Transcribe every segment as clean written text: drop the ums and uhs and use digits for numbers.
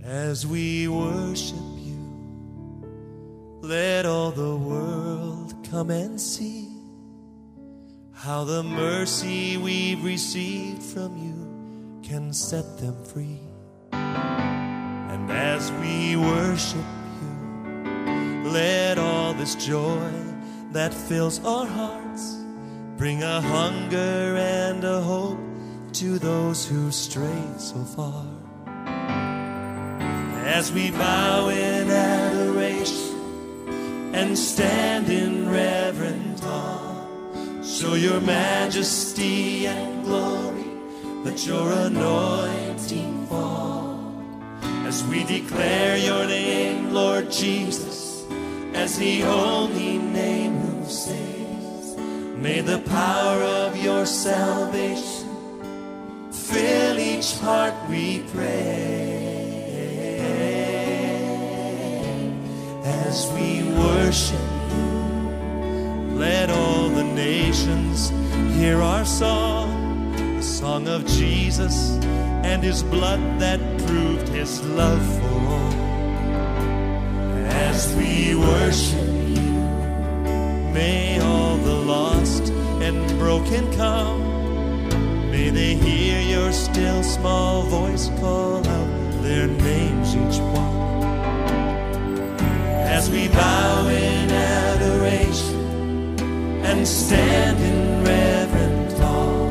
As we worship you, let all the world come and see how the mercy we've received from you can set them free. And as we worship you, let all this joy that fills our hearts bring a hunger and a hope to those who strayed so far. As we bow in adoration and stand in reverent awe, show your majesty and glory, let your anointing fall. As we declare your name, Lord Jesus, as the only name who saves, may the power of your salvation fill each heart, we pray. As we worship you, let all the nations hear our song, the song of Jesus and his blood that proved his love for all. As we worship you, may all the lost and broken come. May they hear your still small voice call out their names each one. As we bow in adoration and stand in reverent awe,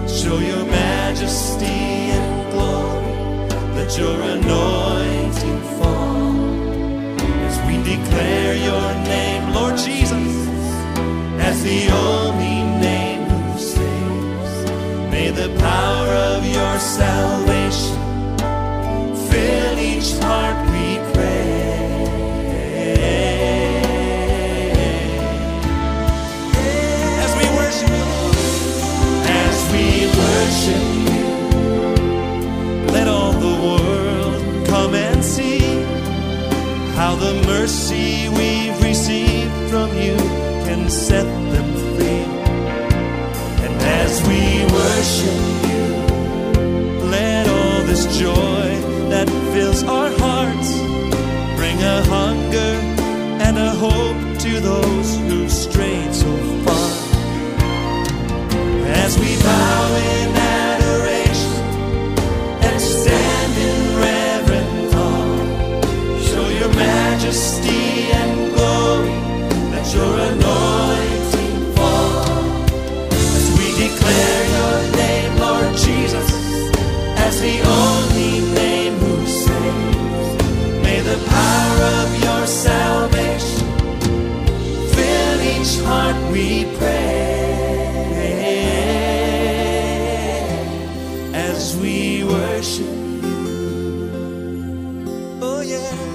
show your majesty and glory, let your anointing fall. As we declare your name, Lord Jesus, as the only name who saves, may the power of your salvation fill each heart, we pray. Worship you, let all the world come and see how the mercy we've received from you can set them free. And as we worship you, let all this joy that fills our hearts bring a hunger and a hope to those who strayed so far. As we bow in adoration and stand in reverent awe, show your majesty and glory, let your anointing fall. As we declare your name, Lord Jesus, as the only name who saves, may the power of your salvation fill each heart, we pray.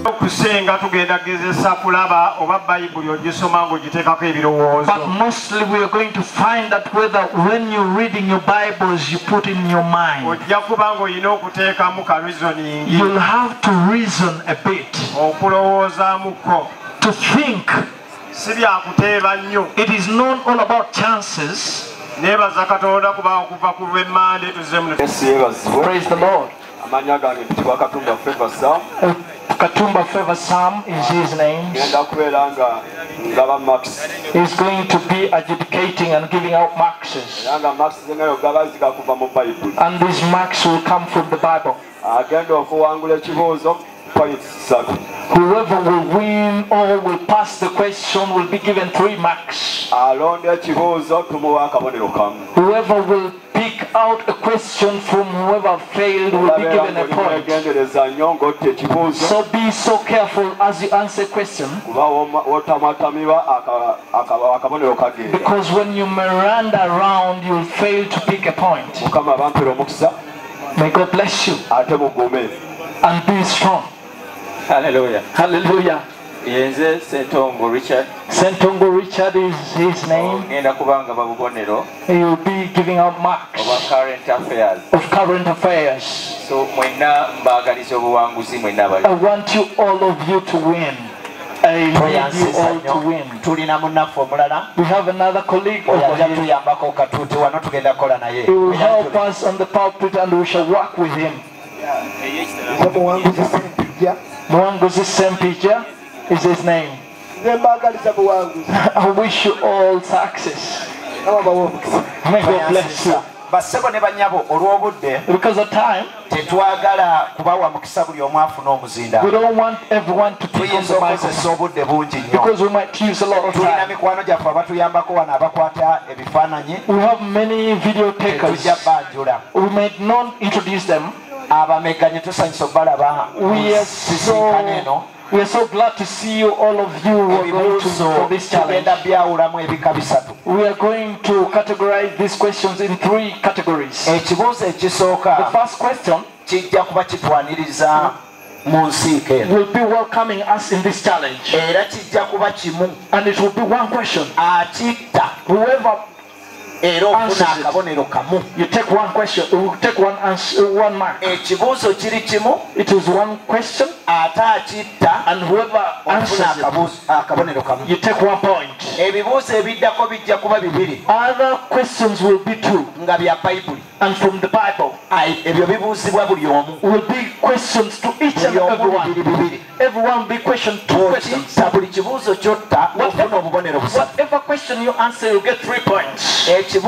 Okusenga tugenda gezesa kulaba oba Bible ogisoma ng'ogiteekako ebirowoozo. But mostly we are going to find that whether when you're reading your Bibles you put in your mind. Ojja kuba ng'olina okuteekamu ka reasoning. You'll have to reason a bit. Okulowoozaamuko. To think. Si byakuteeba nnyo. It is not all about chances. Neebaza Katonda kuba okuva ku lw'emmande tuzze muno. Praise the Lord. Amanya gange mpitibwa Katumba Favor Sam. Katumba Favor Sam is his name. He's going to be adjudicating and giving out marks. And these marks will come from the Bible. Whoever will win or will pass the question will be given 3 marks. Whoever will pick out a question from whoever failed will be given a point. So be so careful as you answer question. Because when you miranda around, you'll fail to pick a point. May God bless you. And be strong. Hallelujah. Hallelujah. Sentongo Richard. Sentongo Richard is his name. He will be giving out marks of current affairs. So I want you all of you to win. I need you all to win. We have another colleague over here. He will help us on the pulpit and we shall work with him. Muwanguzi Sempija is his name. I wish you all success. May God bless you. Basebo ne banyabo olw'obudde because of time tetwagala kubawa mukisa buli omu afuna omuzinda. We don't want everyone to take on the microphone obudde bungi nnyo because we might use a lot of time. Tulina mikwano gyaffe abatuyambako wano abakwata ebifaananyi. We have many video takers. Tujja banjula. We might not introduce them. Abameganye tusanyusa obalaba. We are so glad to see you, all of you who are going to for this challenge. We are going to categorize these questions in 3 categories. The first question will be welcoming us in this challenge. And it will be one question. Whoever you take one question, you take one answer, one mark. It is one question, and whoever answers it, you take 1 point. Other questions will be 2, and from the Bible will be questions to each and everyone. Everyone will be questioned 2 questions. Whatever question you answer, you get 3 points. The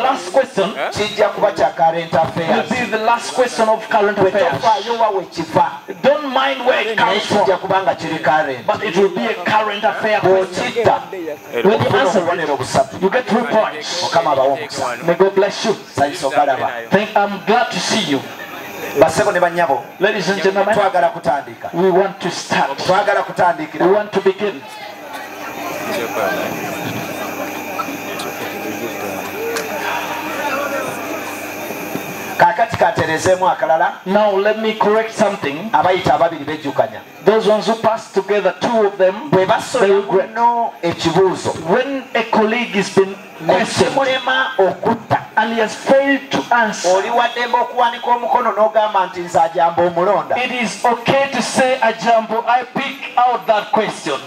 last question will be the last question of current affairs. Don't mind where it comes from, but it will be a current affair question. When you answer it, you get 3 points. May God bless you. I'm glad to see you. Ladies and gentlemen, we want to start. We want to begin. Now let me correct something. Those ones who pass together, 2 of them, they regret. When a colleague has been questioned and he has failed to answer, it is okay to say Ajambo, I pick out that question.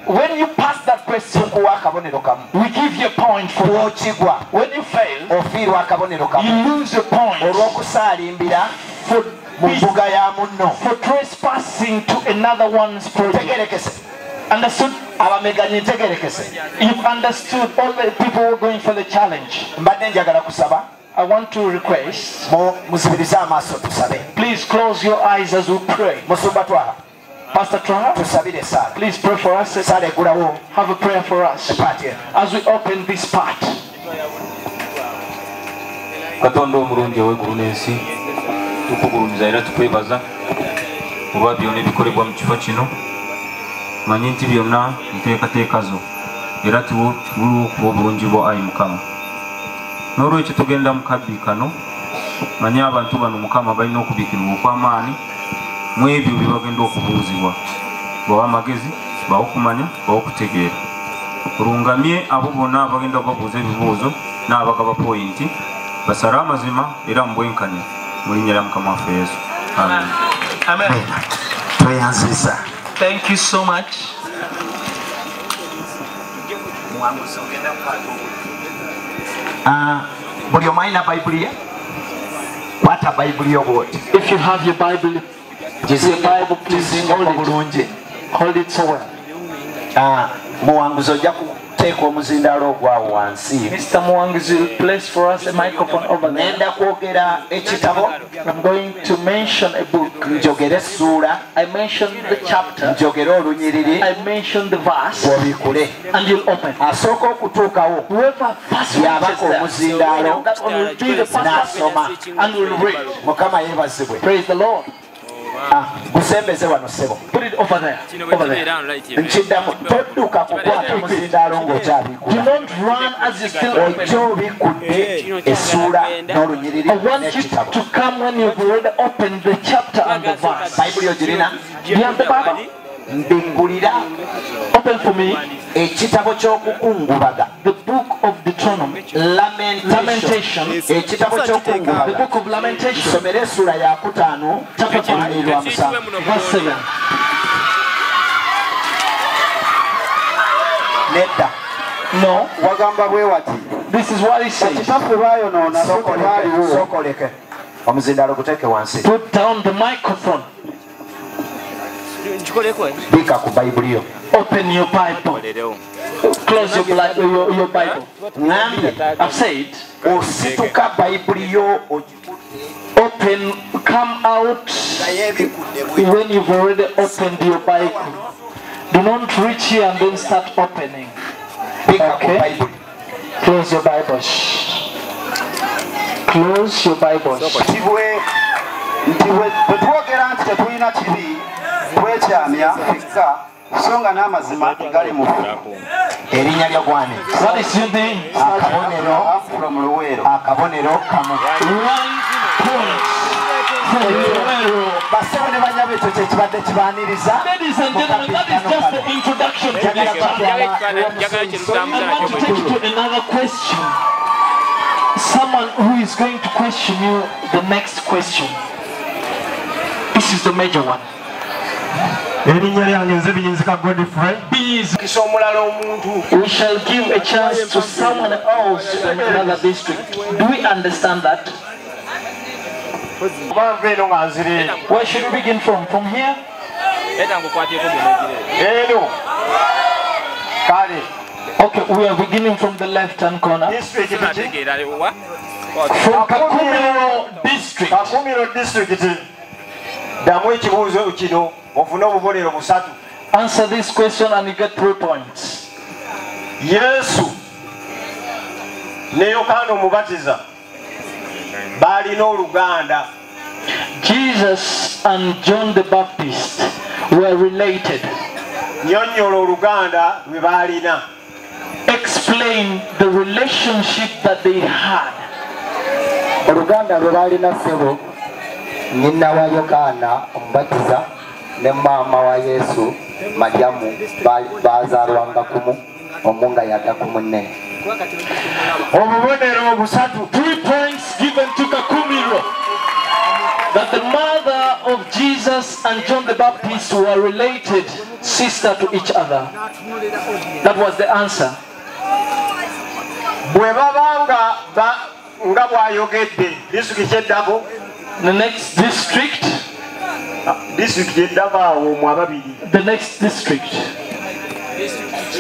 When you pass that question, we give you a point for that. When you fail, you lose a point for trespassing to another one's project. Understood? You've understood all the people who are going for the challenge. I want to request, please close your eyes as we pray. Pastor Traha, please pray for us. Have a prayer for us as we open this part. Katonda omulungi ow'eggulu n'ensi tukugulumiza era tukwebaza olwa byonna ebikolebwa mu kifo kino. Manyi nti byonna nteekateeka zo era tubulwa okuba obulungi bwo ayi Mukama. N'olwekyo tugenda mu kabbi kano, manyi abantu bano Mukama balina okubiikirwa okw'amaanyi mu ebyo bye bagenda okubuuzibwa. Bawa amagezi, bawa okumanya, bawa okutegeera. Olungamye abo bonna abagenda babuuza ebibuuzo n'abagaba poyinti basala amazima era mu bwenkanya mu linnya lya Mukama waffe Yesu. Amen. Amen. Tweyanziza. Thank you so much. Buli omu alina Bayibuli ye? Kwata Bayibuli yo bw'oti. If you have your Bible, please hold it so well. Muwanguzi ojja kuteeka omuzindaalo ogwawo wansi. Mr. Muwanguzi will place for us a microphone over there. Nenda kwogera ekitabo. I'm going to mention a book. Njogera essuula. I mentioned the chapter. Njogera olunyiriri. I mentioned the verse. Obikule. And you'll open. Asooka okutuukawo. Whoever first yabako omuzindaalo. That one will be the first n'asoma. And will read. Mukama yeebazibwe. Praise the Lord. Gusembeze wano ssebo. Put it over there. Over there. Nkiddamu todduka kukwata omuzindaalo ng'okyabikula. Do not run as you still open. Ojja obikudde essuula n'olunyiriri I want you to come when you've already opened the chapter and the verse. Bayibuli ogirina? Do you have the Bible? Mbimbulira. Open for me. Ekitabo ky'okukungubaga. The book of Deuteronomy. Lamentation. Ekitabo ky'okukungubaga. The book of Lamentation. Somera essuula ya 5 chapter 5 verse 7. Nedda. No. Wagamba bwe wati. This is what he says. Kitaffe baayonoona sokoleke. omuzindalo guteeke wansi. Put down the microphone. Bika ku bayibuli yo. Open your Bible. Close your Bible. I've said, Osituka bayibuli yo open, come out when you've already opened your Bible. Do not reach here and then start opening. Okay? Close your Bible. Close your Bible. Bwetwogera nti tetulina kibi twekyamya fika songa n'amazima gali mu erinnya lya gwani. What is your name? Akabonero from Luweero. akabonero kamu. 1 point. Basawo ne banyabo ekyo kye kibadde kibaaniriza. Ladies and gentlemen, that is just the introduction to this topic. I want to take you to another question. Someone who is going to question you the next question. This is the major one. erinnya lyange nze biyinzika Godfrey. Kisa omulala omuntu. We shall give a chance to someone else from another district. Do we understand that? Obanva eno nga nzire Where should we begin from? From here? eno kale Okay, we are beginning from the left-hand corner. district ki? From Kakumiro district. Kakumiro district. Ddamu ekibuuzo kino ofune obubonero busatu. Answer this question and you get 3 points. Yesu ne Yokaana Omubatiza baalina oluganda. Jesus and John the Baptist were related. Nnyonnyola oluganda lwe baalina. Explain the relationship that they had. Oluganda lwe baalina ssebo nnyina wa Yokaana Omubatiza ne maama wa Yesu Mariyamu baazaalwanga kumu omu nga yadda ku munne. Obubonero busatu. 3 points given to Kakumiro. That the mother of Jesus and John the Baptist were related, sister to each other. That was the answer. Bwe babanga nga bw'ayogedde disitulikiti eddako. The next district. Disitulikiti eddako awo mu ababiri. The next district.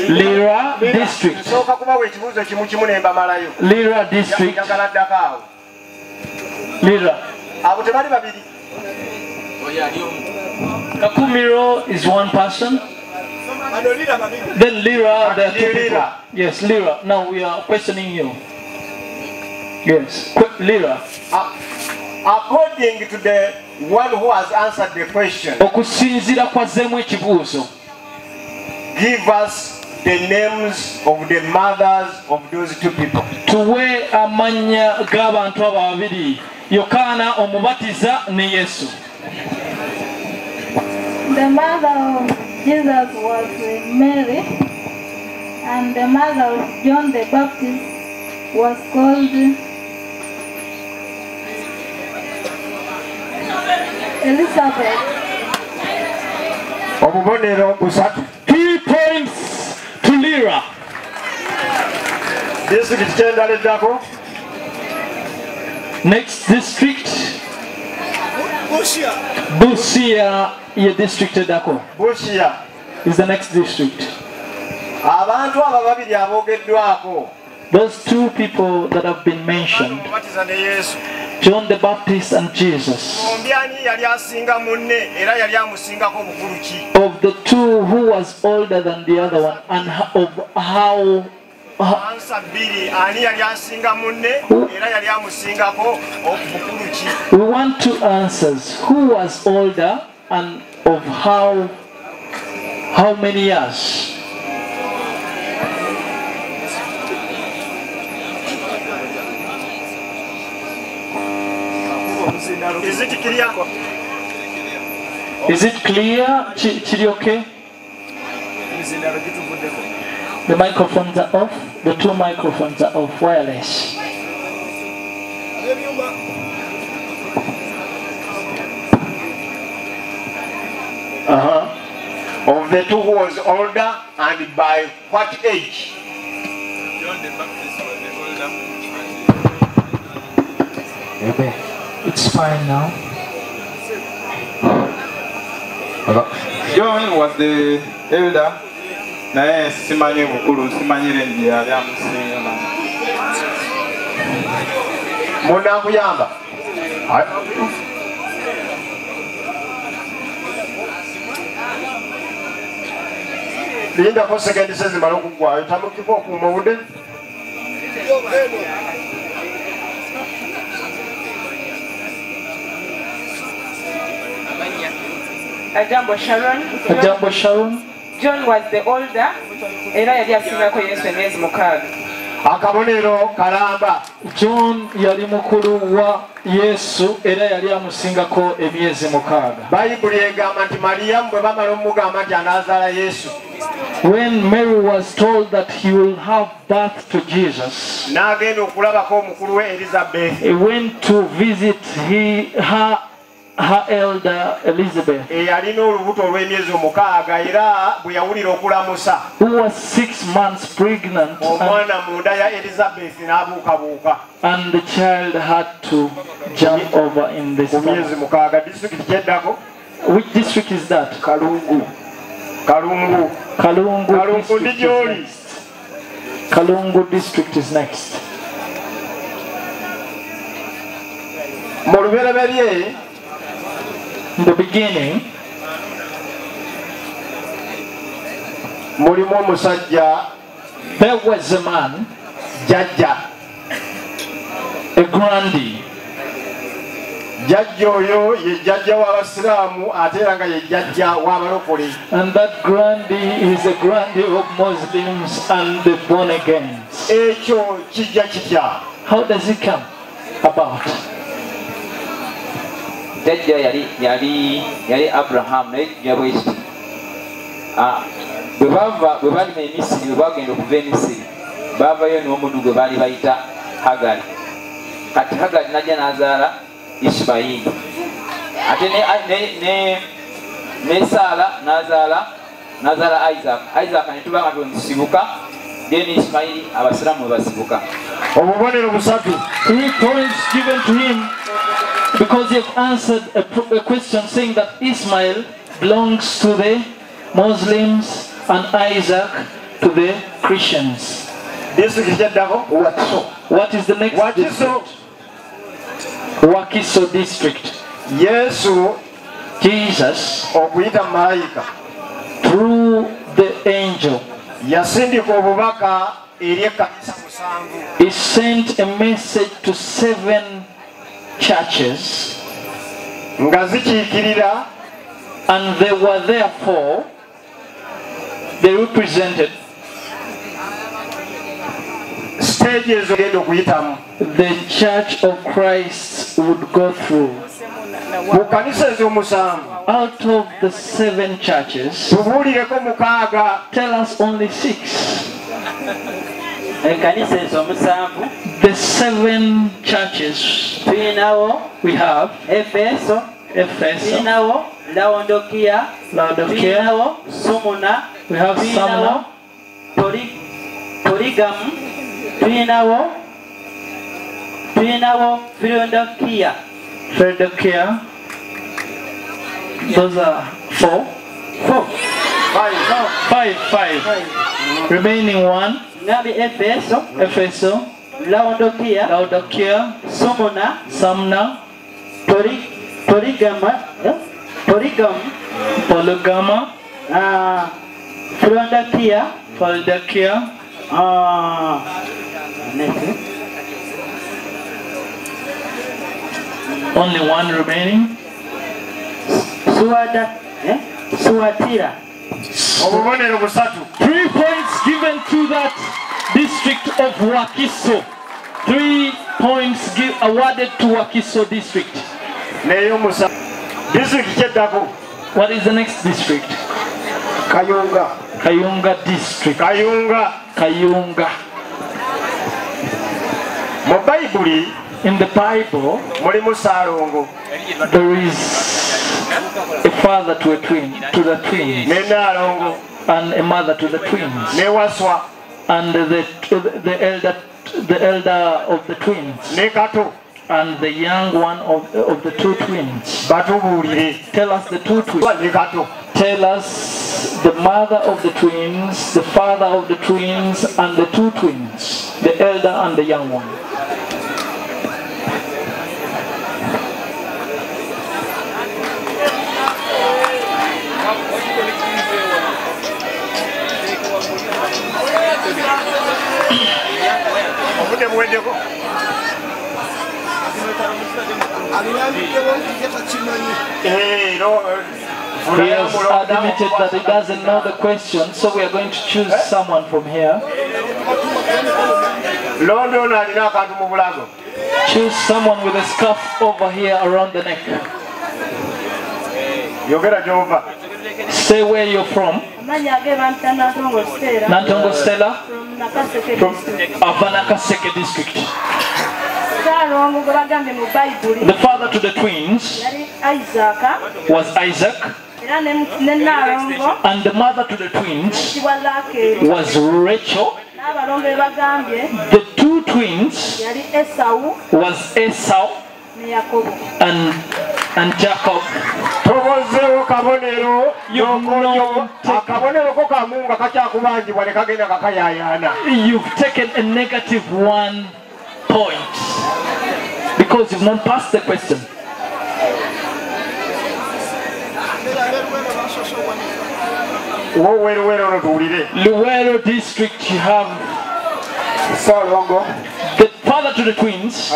Lira district. Sooka kubawa ekibuuzo kimu kimu ne mbamalayo. Lira district. Njagala ddako awo. Lira. Abo tebali babiri. Kakumiro is one person. Then Lira, there are 2 people. Yes, Lira. Now we are questioning you. Yes, Lira. According to the one who has answered the question, Okusinzira kwazzemu ekibuuzo. give us the names of the mothers of those 2 people. Tuwe amanya g'abantu abo babiri, Yokaana Omubatiza ne Yesu. The mother of Jesus was Mary, and the mother of John the Baptist was called Elizabeth. Obubonero busatu. 3 points to Lira. Disitulikiti kyendala eddako. Next district. Busia ye district eddako. Busia is the next district. Abantu abo babiri aboogeddwako. Those 2 people that have been mentioned, Omubatiza ne Yesu. John the Baptist and Jesus. Ombyani yali asinga munne era yali amusingako obukulu ki? Of the 2, who was older than the other one, and of how Ansa bbiri ani yali asinga munne era yali amusingako obukulu ki? we want 2 answers. Who was older and of how many years? Is it clear? Is it clear? Chiri okay? The microphones are off. The 2 microphones are off, wireless. Of the 2 who was older and by what age? John the Baptist was the older. It's fine now. John was the elder. Naye simanyi bukulu, simanyi renji yali amusinga. Munakuyamba. Lindako sekendi sezimala okugwayo tamukiko okuuma obudde. Ajambo Sharon. Ajambo Sharon. John was the older. Era yali asingako Yesu emyezi 6. Akabonero kalamba. John yali mukulu wa Yesu era yali amusingako emyezi 6. Bayibuli egamba nti Mariyamu bwe bamala omugamba nti anazaala Yesu. When Mary was told that he will have birth to Jesus, n'agenda okulabako omukulu we Elizabeth. He went to visit her elder Elizabeth, eyalina olubuto olw'emyezi 6 era bwe yawulira okulamusa, who was 6 months pregnant, omwana munda ya Elizabeth n'abuukabuuka, and the child had to jump over in this myezi 6. District kyeddako. Which district is that? Kalungu District is next. Kalungu district is next. In the beginning, there was a man, a grandee. And that grandee is a grandee of Muslims and the born again. How does it come about? yali Abraham naye yabwesti bwe bali mu Misiri bwe bagenda okuva e Misiri baavayo n'omuntu gwe baali bayita Hagari. Kati Hagari najja n'azaala Ishimayiri, ate ne Saala n'azaala Isaac ne tuba nga tondisibuka then Ishimayiri abasiraamu bwe basibuka. Obubonero busatu. 3 points given to him because he has answered a question saying that Ismail belongs to the Muslims and Isaac to the Christians. What is the next district? Wakiso district. Jesus, through the angel, he sent a message to 7 churches, and they were therefore, they represented stages the Church of Christ would go through. Out of the 7 churches, tell us only 6. The 7 churches we have: Ephesus, Laodicea, Sumna, we have Sumna, Pergamum, Philadelphia. Those are 4. 5. Remaining 1. Ephesus, Laodicea, Sumna, Pergamum, Philadelphia. Only 1 remaining. Suatira. 3 points given to that district of Wakiso. 3 points awarded to Wakiso district. What is the next district? Kayunga district. Kayunga. In the Bible, there is a father to the twins, and a mother to the twins, and the elder of the twins, and the young one of the two twins. Tell us the two twins. Tell us the mother of the twins, the father of the twins, and the two twins, the elder and the young one. He has admitted that he doesn't know the question, so we are going to choose someone from here. Choose someone with a scarf over here around the neck. Say where you're from. Nantongo Stella from Avanakaseke district. The father to the twins was Isaac, and the mother to the twins was Rachel. The two twins was Esau and Jacob. You've taken a negative 1 point because you've not passed the question. Luwero district, you have the father to the twins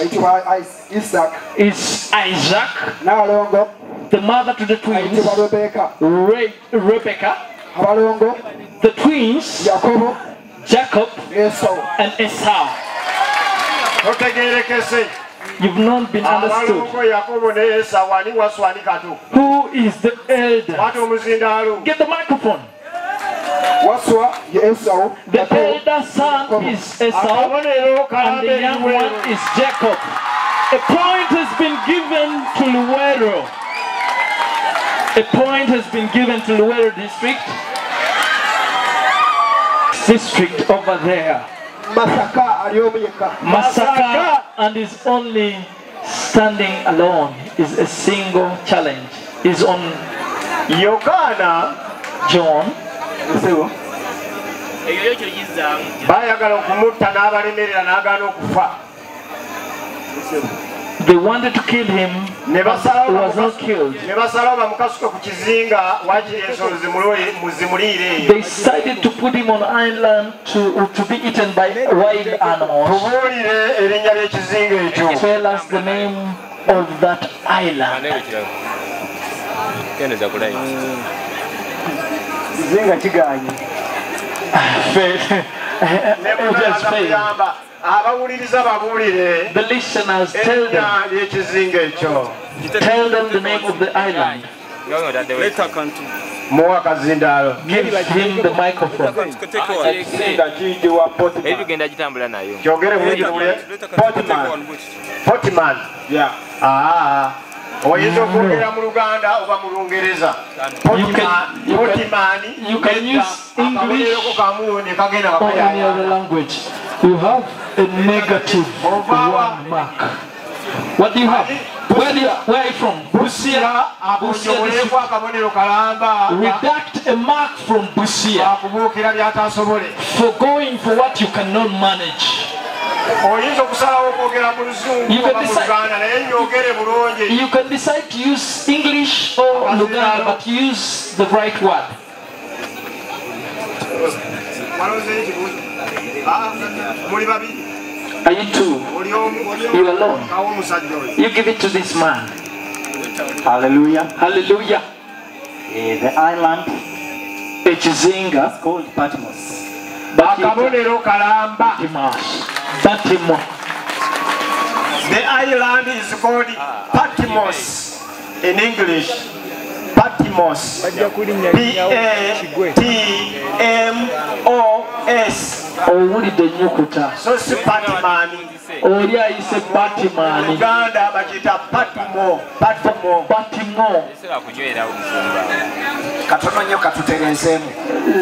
is Isaac. The mother to the twins, Rebecca. The twins, Jacob and Esau. You've not been understood. Who is the elder? Get the microphone. The elder son is Esau and the young one is Jacob. A point has been given to Luwero. A point has been given to Luwero district. District over there. Masaka and is only standing alone. Is a single challenge. Is on Yokana John. They wanted to kill him, but he was not killed. They decided to put him on an island to be eaten by wild animals. Tell us the name of that island. The listeners, tell them the name of the island. Give him the microphone. Portman. Yeah. oyinza okwogera mu Luganda oba mu Lungereza. You can use English or any other language. You have a negative 1 mark. What do you have? Where are you from? Busia. Redact a mark from Busia for going for what you cannot manage. You can decide to use English or Luganda, but use the right word. Are you two? You alone? You give it to this man. Hallelujah. Hallelujah. The island Echizinga is called Patmos. Patmos. The island is called Patmos in English. Patmos. P-A-T-M-O-S. So it's Patmani. Uganda bakita Patmo. Katono nnyo katutegezeemu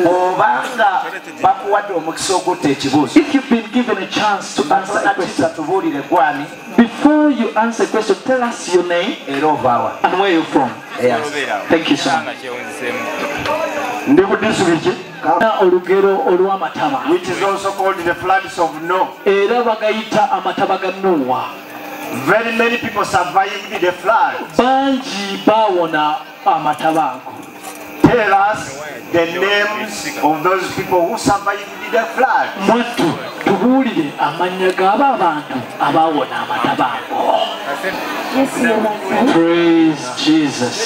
obanga bakuwadde omukisa ogutta ekibuuzo. If you've been given a chance to answer a question, tubuulire gwani before you answer the question, tell us your name and where you're from. Yes. Thank you so much. Which is also called the floods of Noah. Very many people survived the flood. Tell us the names of those people who survived the flood. Praise Jesus.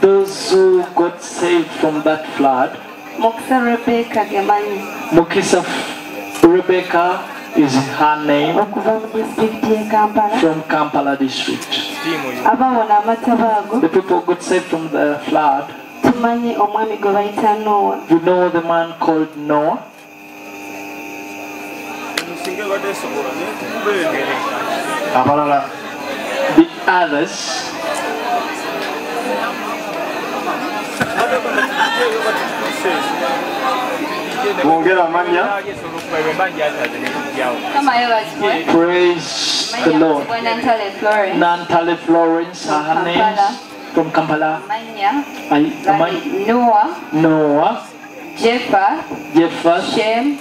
Those who got saved from that flood. Mukisa Rebecca is her name, from Kampala district. The people got saved from the flood. You know the man called Noah? The others. Praise the Lord. Nantale Florence, her name from Kampala. Noah, Jephthah, Shem,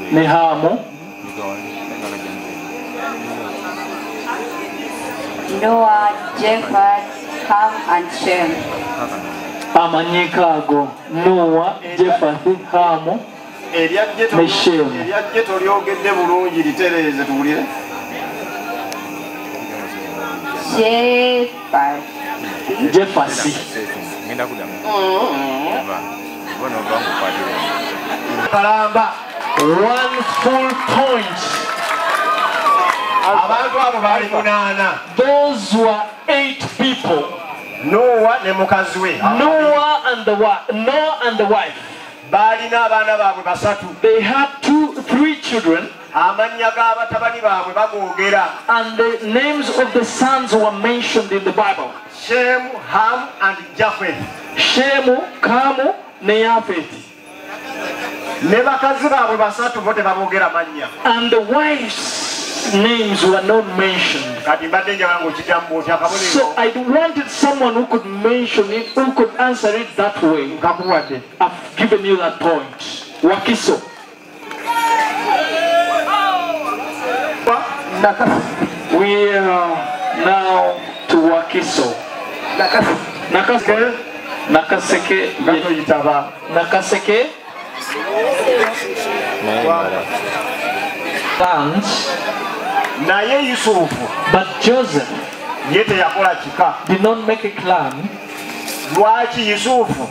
Nehamu, Noah, Jephthah, Ham, and Shem. Amanyikago, Noah, Jephthah, Hamu, ne Shem. Jephthah. One full point. Those were 8 people. Noah and the wife. They had 3 children. And the names of the sons were mentioned in the Bible. Shem, Ham, and Japheth. Shemu, Kamu, ne Yafeth. And the wives' names were not mentioned. So I wanted someone who could mention it, who could answer it that way. I've given you that point. Wakiso. We are now to Wakiso. Nakaseke. Nakaseke. Plans. But Joseph did not make a clan. Why did Joseph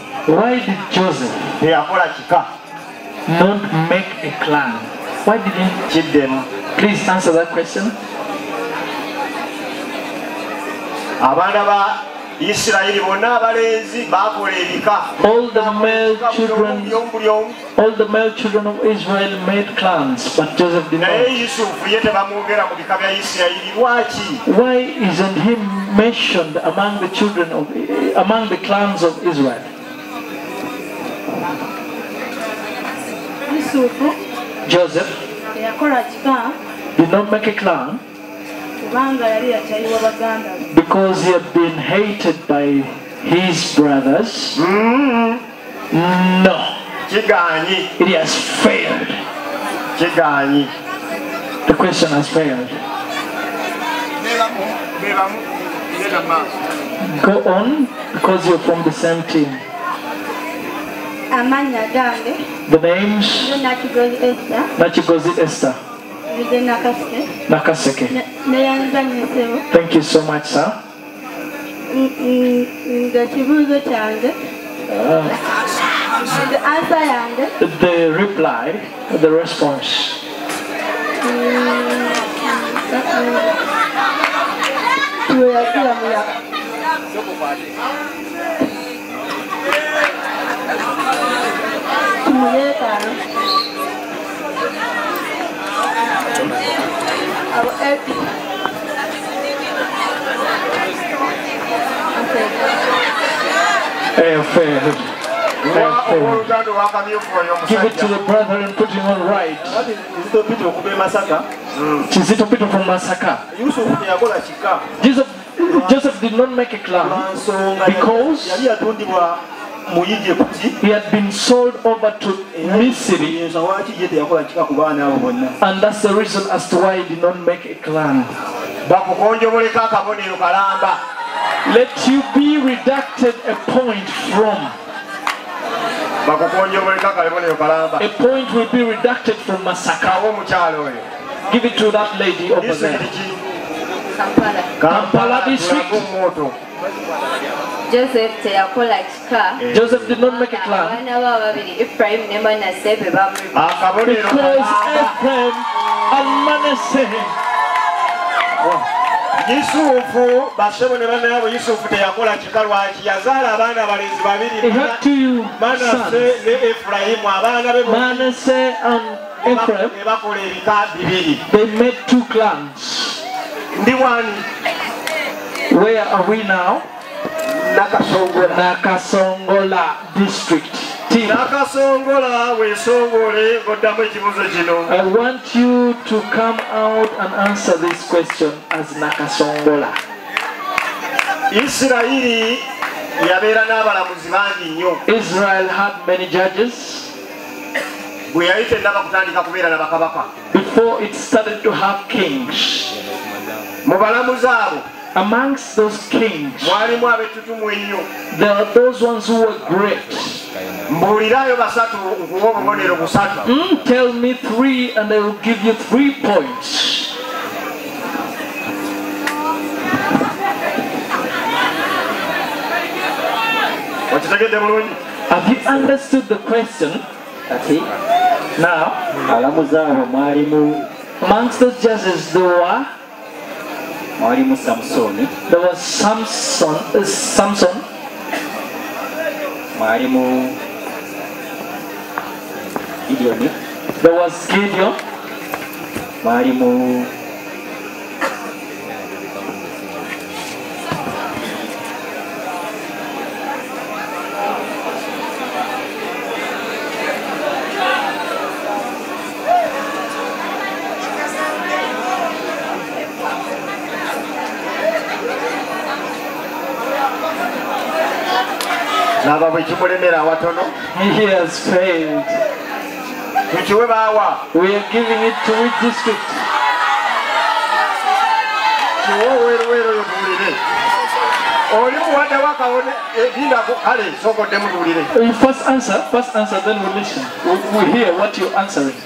not make a clan? Why didn't he? Please answer that question. All the male children of Israel made clans, but Joseph did not. Why isn't he mentioned among the children of among the clans of Israel? Joseph did not make a clan because he had been hated by his brothers. No. It has failed. The question has failed. Go on, because you're from the same team. The names? Nachigozi Esther. Nakaseke. Thank you so much, sir. The reply, the response. Give it to the brother and put him on right. Kizito Pito from Masaka. Joseph did not make a clan because he had been sold over to Misiri, and that's the reason as to why he did not make a clan. Let you be redacted a point from. A point will be redacted from Masaka. Give it to that lady over there. Kampala district. Joseph did not make a clan. Because Ephraim and Manasseh. Yusufu basebo ne bana yabo Yusufu teyakola kikalwaki yazaala abaana abalenzi babiri Manasseh ne Ephraim abaana be Manasseh and Ephraim bakola ebika bibiri. They made two clans. Ndi wani. Where are we now? Nakasongola district. Nakasongola wesongole goddamu ekibuzo kino. I want you to come out and answer this question as Nakasongola. Isirayiri yabeera n'abalamuzi bangi nnyo. Israel had many judges. Bwe yali tennaba kutandika kubeera na bakabaka. Before it started to have kings. Mu balamuzi abo. Amongst those kings, there are those ones who were great. Tell me 3 and I will give you 3 points. Have you understood the question? Now, amongst those judges there were there was Samson. There was Gideon. He has failed. We are giving it to which district? First answer, then we listen. We hear what you're answering.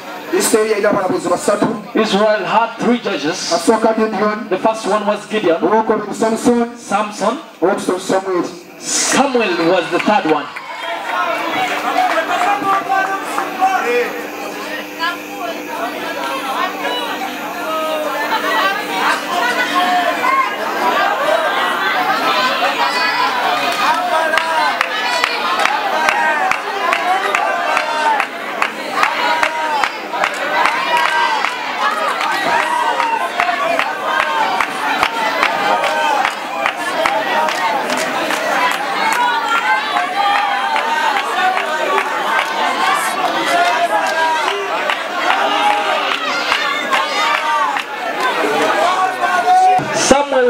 Israel had 3 judges. The first one was Gideon. Samson. Samuel was the 3rd one.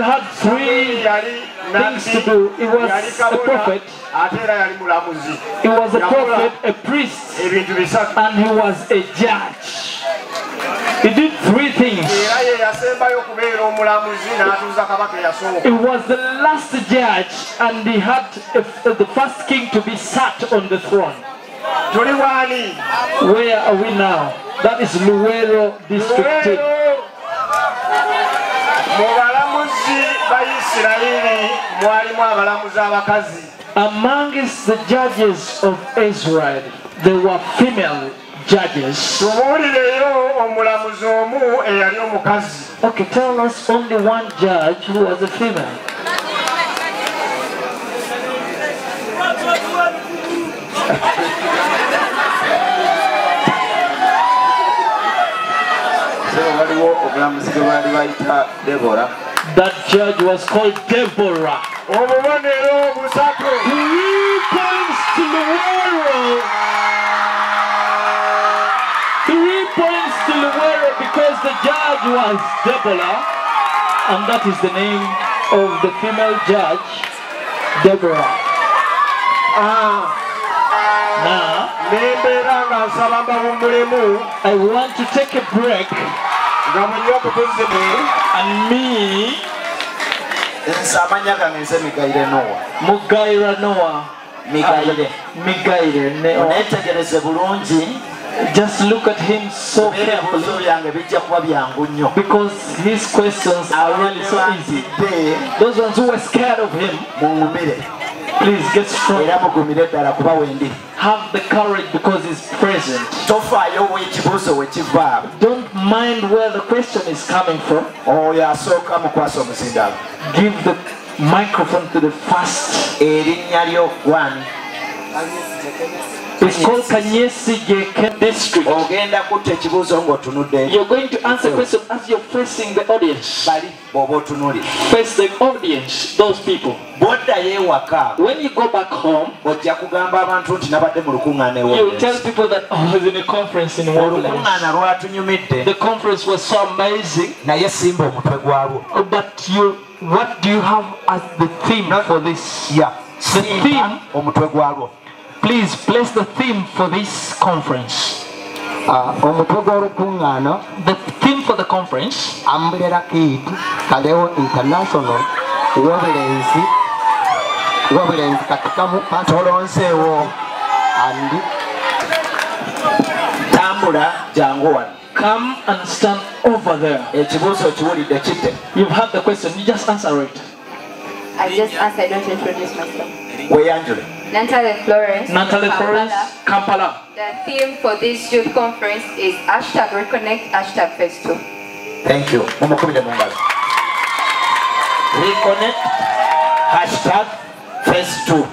Had 3 things to do. He was a prophet. He was a prophet, a priest, and he was a judge. He did 3 things. He was the last judge, and he had the first king to be sat on the throne. Where are we now? That is Luwero district. Amongst the judges of Israel, there were female judges. Okay, tell us only one judge who was a female. That judge was called Deborah. 3 points to the world. judge was Deborah, and that is the name of the female judge, Deborah. Now, I want to take a break, and me, Mugaira Noah, Migaire Noah. Just look at him so carefully, because his questions are really so easy. Those ones who were scared of him, please get strong. Have the courage because he's present. Don't mind where the question is coming from. Give the microphone to the first. It's called Kanyesi district. You're going to answer questions as you're facing the audience. Face the audience, those people. When you go back home, you'll tell people that I was in a conference in Woodlands. The conference was so amazing. But what do you have as the theme for this? The theme. Please place the theme for this conference. The theme for the conference, Umbrella Kit, Kaleo International, Wobblensi Katikamu Toronsewo, and Tambula Jangoan. Come and stand over there. You've heard the question, you just answer it. I just answered, don't introduce myself. Natalie Flores. Natalie Flores, Kampala. The theme for this youth conference is #Reconnect, #Phase 2. Thank you. Reconnect, #Phase 2.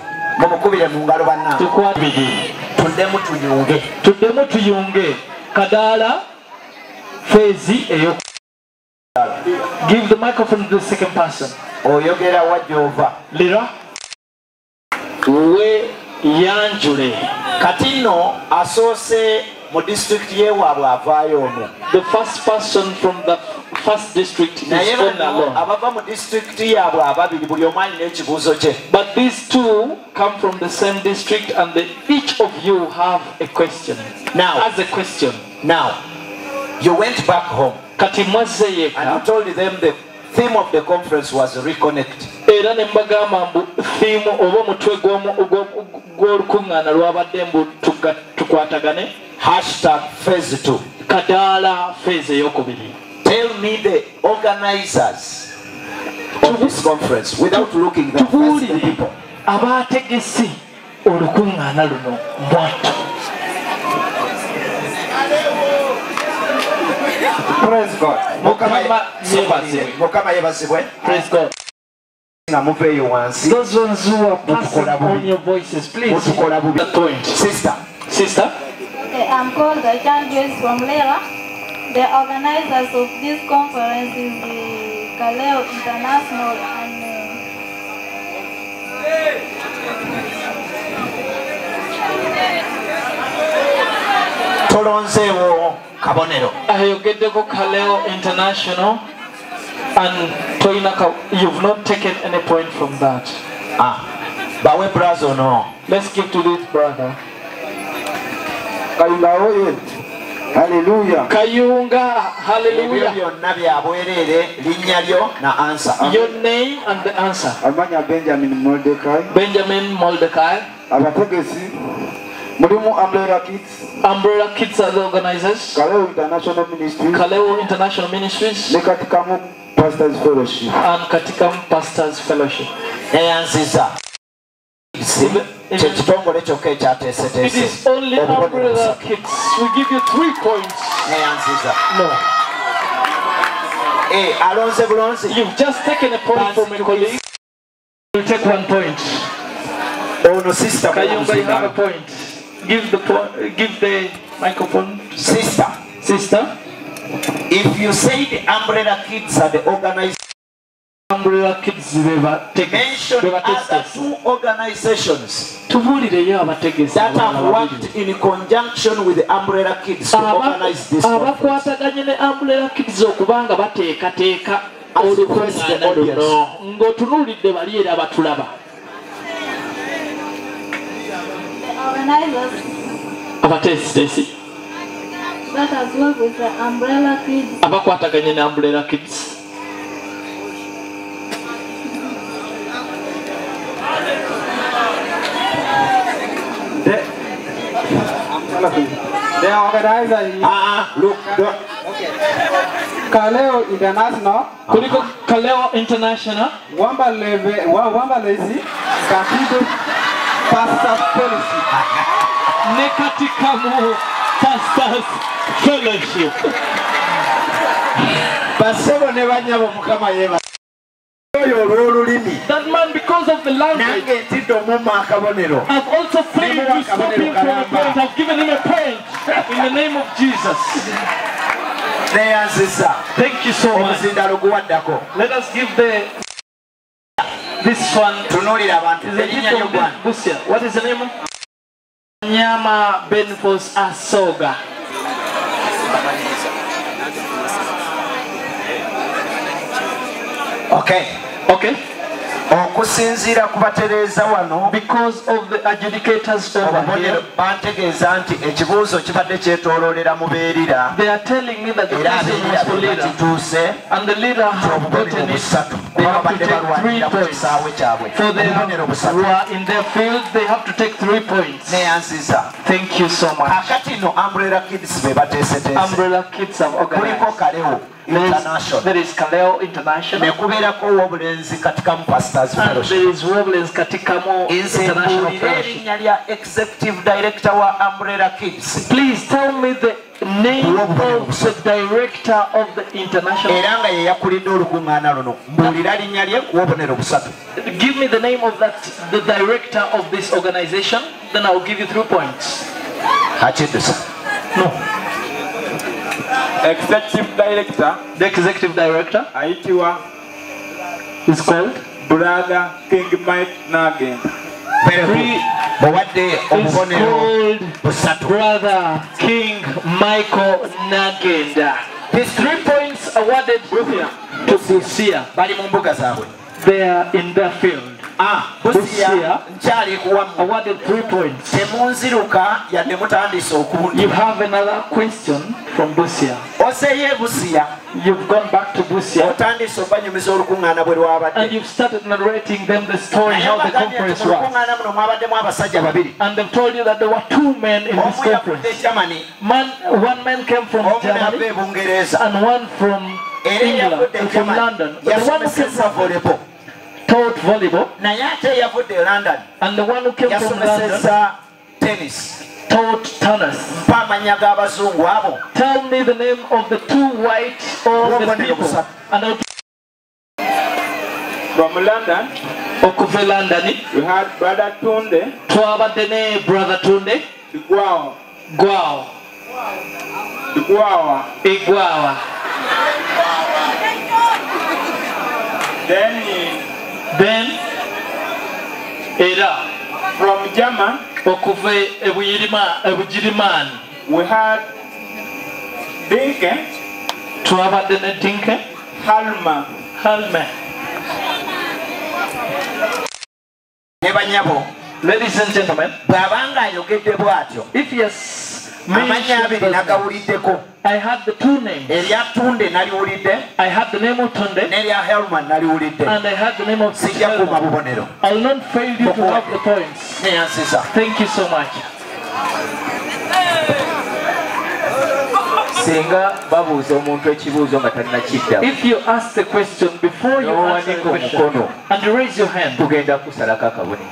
Tudemu tuyunge. Kadala, Phase eyo. Give the microphone to the second person. Lira. We yanjule. Katino asose mu district ye wabwe avayo ono. The first person from the first district is on alone. Abava mu district yabwe ababiri buli omwani n'ekibuuzo kye. But these two come from the same district, and each of you have a question. Now, as a question. Now, you went back home. Kati mwazze and you told them the theme of the conference was reconnect. Era ne mbagamba mbu theme oba omutwe gw'olukuŋŋaana lwabadde mbu tukwatagane #Phase 2. Kadaala phase eyokubiri. Tell me the organizers of this conference without looking the people. Abaategese olukuŋŋaana luno mwattu. Praise God. Praise God. Those ones who are passing on your voices, please. Sister. Okay, I'm called John Joyce from Lela. The organizers of this conference is the Kaleo International and Tolonzeewo kabonero. Ayogeddeko Kaleo International, and you've not taken any point from that. Bawe brother no. Let's give to this brother. Hallelujah. Kayunga, hallelujah. Your name and the answer. Amanya Benjamin Mordecai. Benjamin Mordecai. Abategesi. Mulimu Umbrella Kids. Umbrella Kids are the organizers. Kaleo International Ministries. Kaleo International Ministries. Nekatikamu Pastors Fellowship. And Katikamu Pastors Fellowship. It is only Umbrella Kids. We give you 3 points. No. You've just taken a point from a colleague. You'll take 1 point. Kayunga, you have a point. Give the microphone. Sister. If you say the Umbrella Kids are the organized, Umbrella Kids, mention other 2 organizations that have worked in conjunction with the Umbrella Kids to organize this conference. As you face the audience. Organizers that has worked with the Umbrella Kids. The organizer is look. Okay. Kaleo International. Kuliko Kaleo International. Wamba Lazy Cathedral Pastors Fellowship. Nekatikamu Pastors Fellowship. Basebo ne banyabo mukama yeba. That man, because of the language, I've also freed to stop him from a point. I've given him a point in the name of Jesus. Thank you so much. Let us give this one. What is the name? Nyama Benfos Asoga. Okay. Okusinziira kubatereeza wano because of the adjudicators over here, bantegeeza nti ekibuuzo kibadde kyetooloolera mu beerira they are telling me that the question is for leader kituuse and the leader have gotten it. They have to take 3 points for them who are in their field. They have to take 3 points. Thank you so much. Umbrella Kids Umbrella Kids have organized. There is Kaleo International. And there is Wobbly's Katikamu International Fellowship. Executive Director wa Umbrella Kids. Please tell me the name of the director of the international. Give me the name of the director of this organization, then I'll give you 3 points. No. Executive Director. The executive director is called Brother King Mike Nagin. It's called Brother King Michael Nagenda. His 3 points awarded to Busia. They are in their field. Busia awarded 3 points. You have another question from Busia. You've gone back to Busia and you've started narrating them the story how the conference was. And they've told you that there were 2 men in this conference. One man came from Germany and one from England, from London. But the one who came from taught volleyball, and the one who came from London taught tennis. Tell me the name of the 2 white or the people. And from London, we had Brother Tunde, Brother Tunde, Iguawa. Then era from German, we had Dinke, Halma. Ladies and gentlemen, if yes, I had the 2 names. I had the name of Tunde and I had the name of Helman. I'll not fail you to have the points. Thank you so much. If you ask the question before you answer the question and you raise your hand,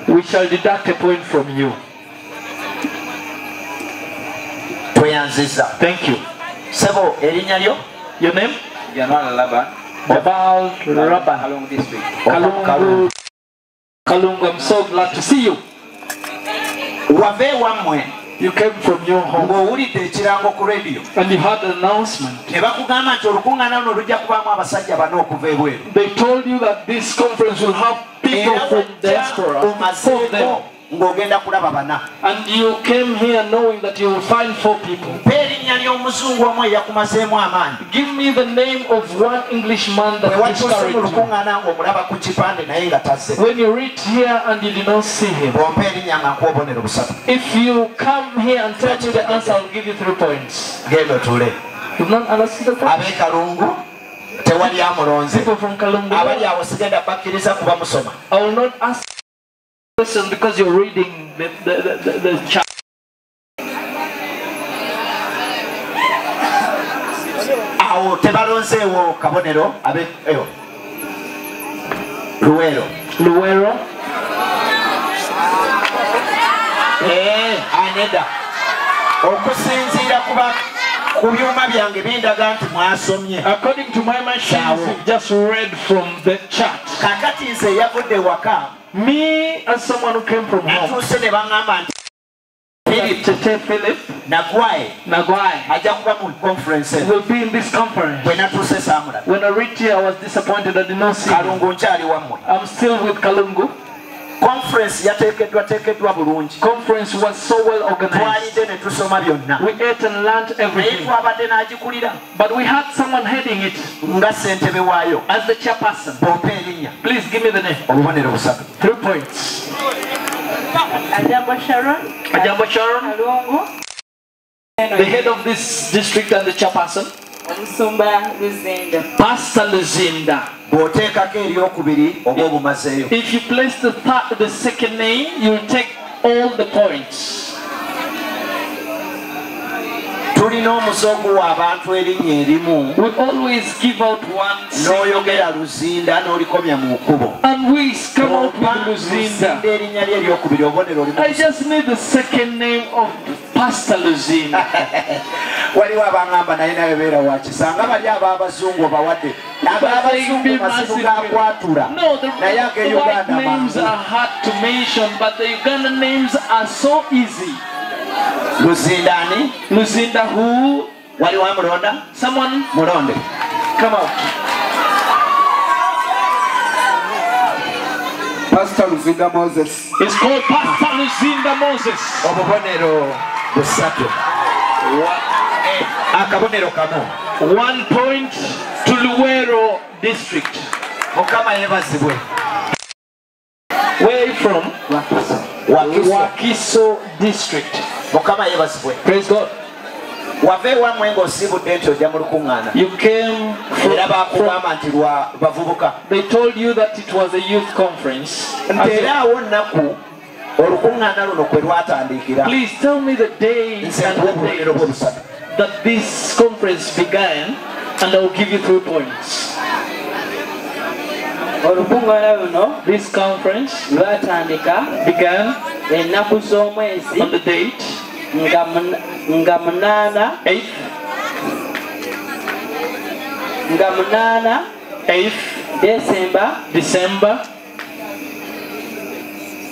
we shall deduct a point from you. Thank you. Your name? Jabal Laban. Kalungu, I'm so glad to see you. You came from your home and you heard an announcement. They told you that this conference will have people from diaspora. 4 of them. ng'ogenda kulaba bana. And you came here knowing that you will find 4 people. Erinnya ly'omuzungu omu eyakumazeemu amaanyi. Give me the name of one Englishman that discouraged you. Lukuŋŋaana ng'omulaba ku kipande naye nga tazze. When you reach here and you did not see him. Bw'ompa erinnya nga nkuwa obubonero busatu. If you come here and tell me the answer, I'll give you 3 points. Genda otuule. You've not understood the point? Ab'e Kalungu tewali amulonze. People from Kalungu. Abali awo sigenda bakkiriza kuba musoma. I will not ask question because you're reading the chapter. Awo tebalonzeewo kabonero abe eyo. Luwero. Aneda. Okusinziira ku byuma byange bindaga nti mwasomye. According to my machine, you just read from the chart. Kakati nze yavudde waka. Me as someone who came from home. Natuuse ne baŋŋamba nti Philip Nagwaye ajja kuba mu conference will be in this conference. Bwe natuuse saamulaba. When I reached here, I was disappointed. I did not see Kalungu nkyali wammwe. I'm still with Kalungu. Conference yateekeddwa bulungi. Conference was so well organized. Twalidde ne tusoma byonna. We ate and learned everything. Twabadde n'agikulira. But we had someone heading it. Nga ssentebe waayo. As the chairperson. Bw'ompa erinnya. Please give me the name. Obubonero busatu. 3 points. Ajambo Sharon. The head of this district and the chairperson. Pastor Luzinda. If you place the second name, you will take all the points. We always give out one single name. And we come out with Luzinda. I just need the second name of Pastor Luzinda. No, the white names are hard to mention, but the Ugandan names are so easy. Luzinda who? Someone Mulonde. Come out. Pastor Luzinda Moses. It's called Pastor Luzinda Moses. Obubonero busatu. Akabonero kamu. 1 point to Luwero district. Mukama yebazibwe. Where are you from? Wakiso district. Mukama yebazibwe. Praise God. Wavewa mwengo osibudde nti ojja mu lukuŋŋaana. You came era bakugamba nti lwa bavubuka. They told you that it was a youth conference. Era awo nnaku olukuŋŋaana luno kwe lwatandikira. Please tell me the day and the date that this conference began, and I will give you 3 points. This conference began on the date nga munana 8th December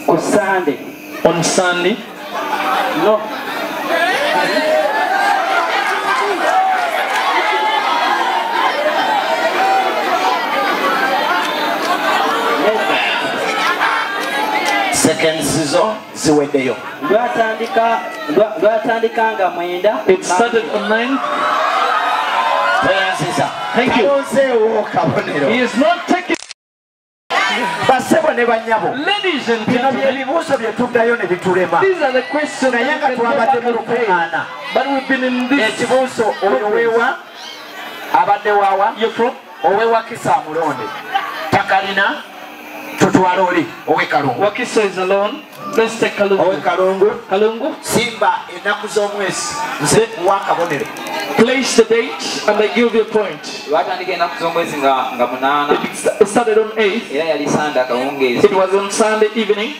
ku Sunday. On Sunday. No. Second season ziweddeyo. Lwatandika nga mwenda. It started on 9th. Thank you. He is not taking. Basebo ne banyabo. Ladies and bino gentlemen, byebibuuzo bye tuddayo ne bitulema. These are the questions naye nga twabadde mu lukuŋŋaana. But we've been in this. Ekibuuzo owewa abadde waawa. You're from? Owewa Kisa Mulonde. Takalina tutwala oli owe Kalungu. Wakiso is alone. Let's take Kalungu. Owe Kalungu. Kalungu. Simba ennaku z'omwezi nze wa kabonero. Place the date and I give you a point. It started on 8th. It was on Sunday evening.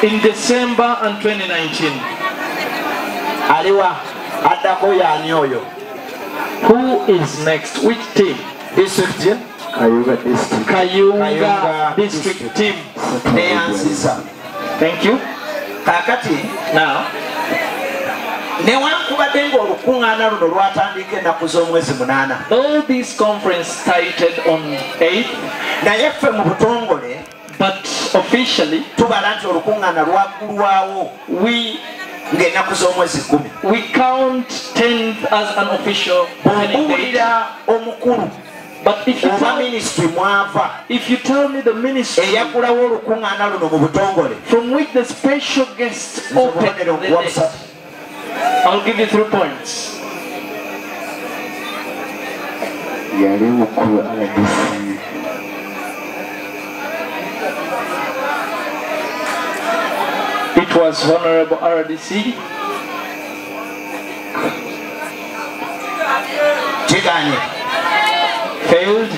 In December and 2019. Aliwa addako y'ani oyo? Who is next? Which team? District. Kayunga district team. Neyansiza. Thank you. Kakati now newankubadde ng'olukuŋŋaana luno lwatandika ennaku z'omwezi 8. All these conference started on 8th. Naye ffe mu butongole, but officially, tubala nti olukuŋŋaana lwaggulwawo ng'ennaku z'omwezi 10. We count 10th as an official bw'obuulira omukulu. But if you tell me the ministry from which the special guest opened the day, I'll give you 3 points. It was Honorable RDC. Failed.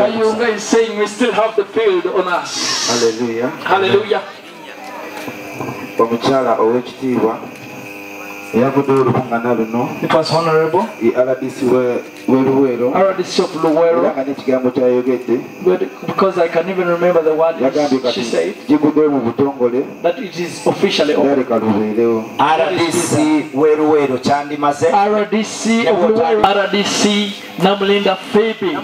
Kayunga is saying we still have the field on us. Hallelujah. Hallelujah. It was Honorable RDC of Luwero, because I can even remember the word she said, that it is officially open. RDC Weruwero Chandimaze, RDC of Luwero, RDC Namulinda Phoebe,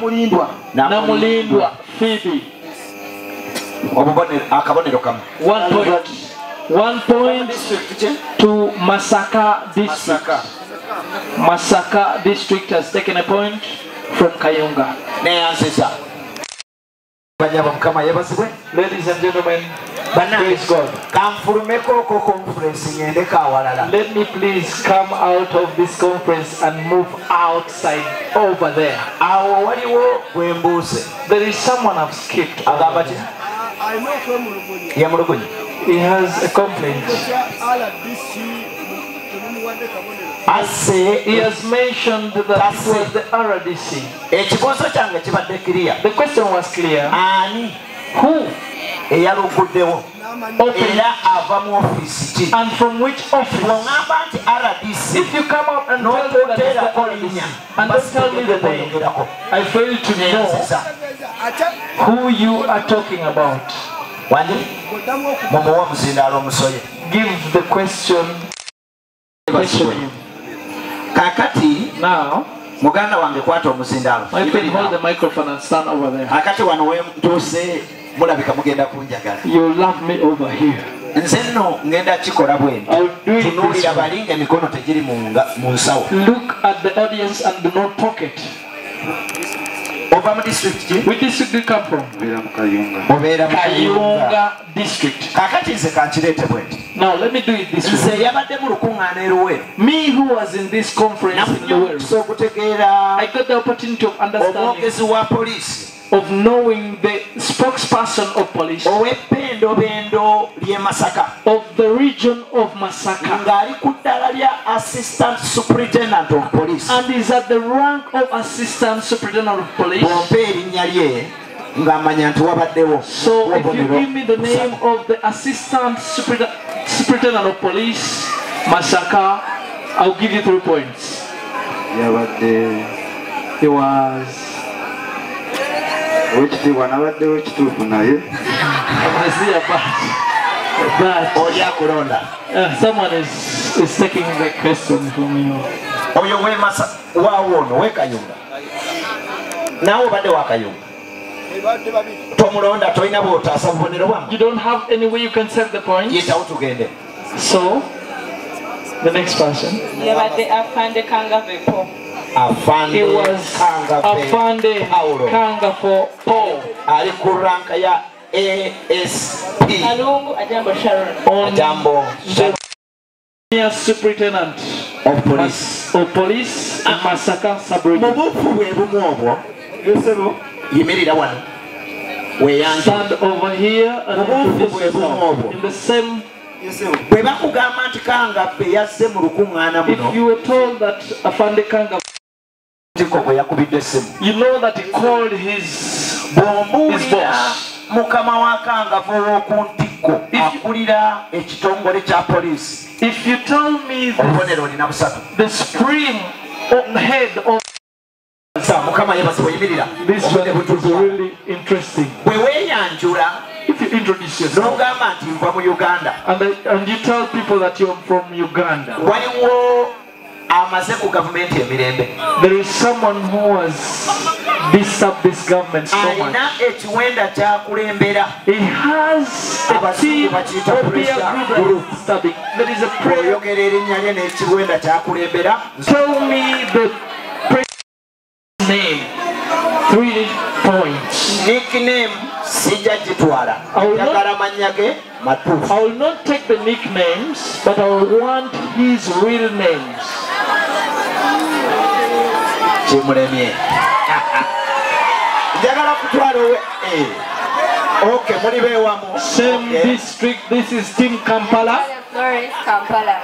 Namulindwa Phoebe. 1 point to Masaka District. Masaka District has taken a point from Kayunga. Ladies and gentlemen, praise God. Let me please come out of this conference and move outside over there. There is someone I've skipped. He has a complaint. He has mentioned that it was the RDC. The question was clear. Who opened and from which office? If you come up and tell me that it's the RDC and don't tell me the name, I fail to know who you are talking about. Give the question. Now, my friend, hold the microphone and stand over there. You love me over here. I'll do it this way. Look at the audience and do not poke it. Which district do you come from? Kayunga district. Now let me do it this way. Me who was in this conference in Luwero, I got the opportunity of understanding, of knowing the spokesperson of police of the region of Masaka, assistant superintendent of police, and is at the rank of assistant superintendent of police. So if you give me the name of the assistant superintendent of police, Masaka, I'll give you 3 points. He was someone is taking the question from you. You don't have any way you can set the point. So the next person. He was Afande Kanga for Paul. ASP on the superintendent of police in Masaka sub-region. Stand over here and introduce yourself in the same. If you were told that Afande Kanga, you know that he called his boss. If you tell me the supreme head of this one is really interesting. If you introduce yourself. And you tell people that you're from Uganda. There is someone who has disturbed this government so much. He has a team or peer group studying. There is a prayer. Tell me the prayer name. 3 points. Nickname I will not take the nicknames, but I will want his real names. Same district. This is Team Kampala. Florence, Kampala.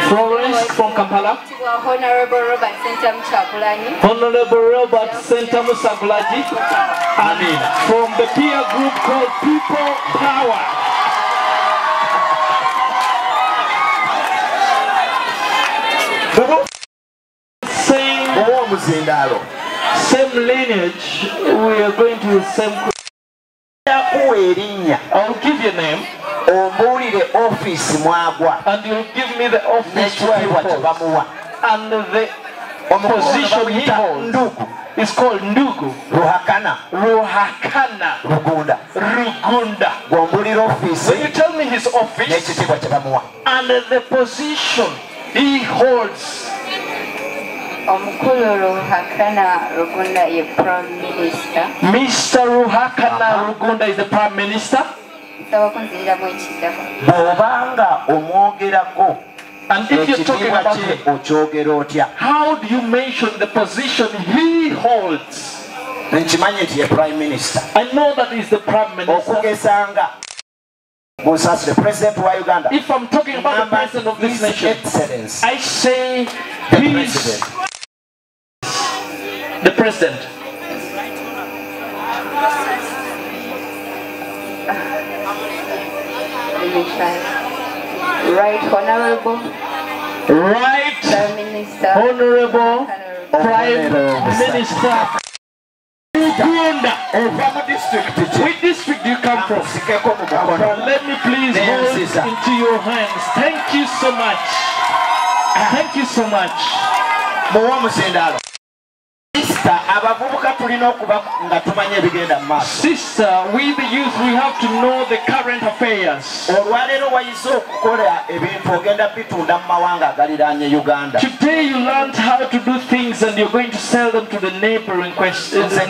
Florence from Kampala. Honorable Robert Sentam Chapulani. Honorable Robert Sentam Chapulani. And from the peer group called People Power. Same lineage. We are going to the same. I'll give you a name. And you'll give me the office where he holds. And the position he holds is called Ndugu. Ruhakana. Rugunda. When you tell me his office and the position he holds. Omukulu Ruhakana Rugunda is Prime Minister. Mr. Ruhakana Rugunda is the Prime Minister. And if you're talking about him, how do you mention the position he holds? I know that he's the Prime Minister. If I'm talking about the president of this nation, I say he's the president. Right Honorable. Right Prime Minister. Honorable Prime Minister. Uganda. Which district do you come from? Let me please hold into your hands. Thank you so much. Thank you so much. Sister, we the youth, we have to know the current affairs. Today you learned how to do things and you're going to sell them to the neighboring nations. Let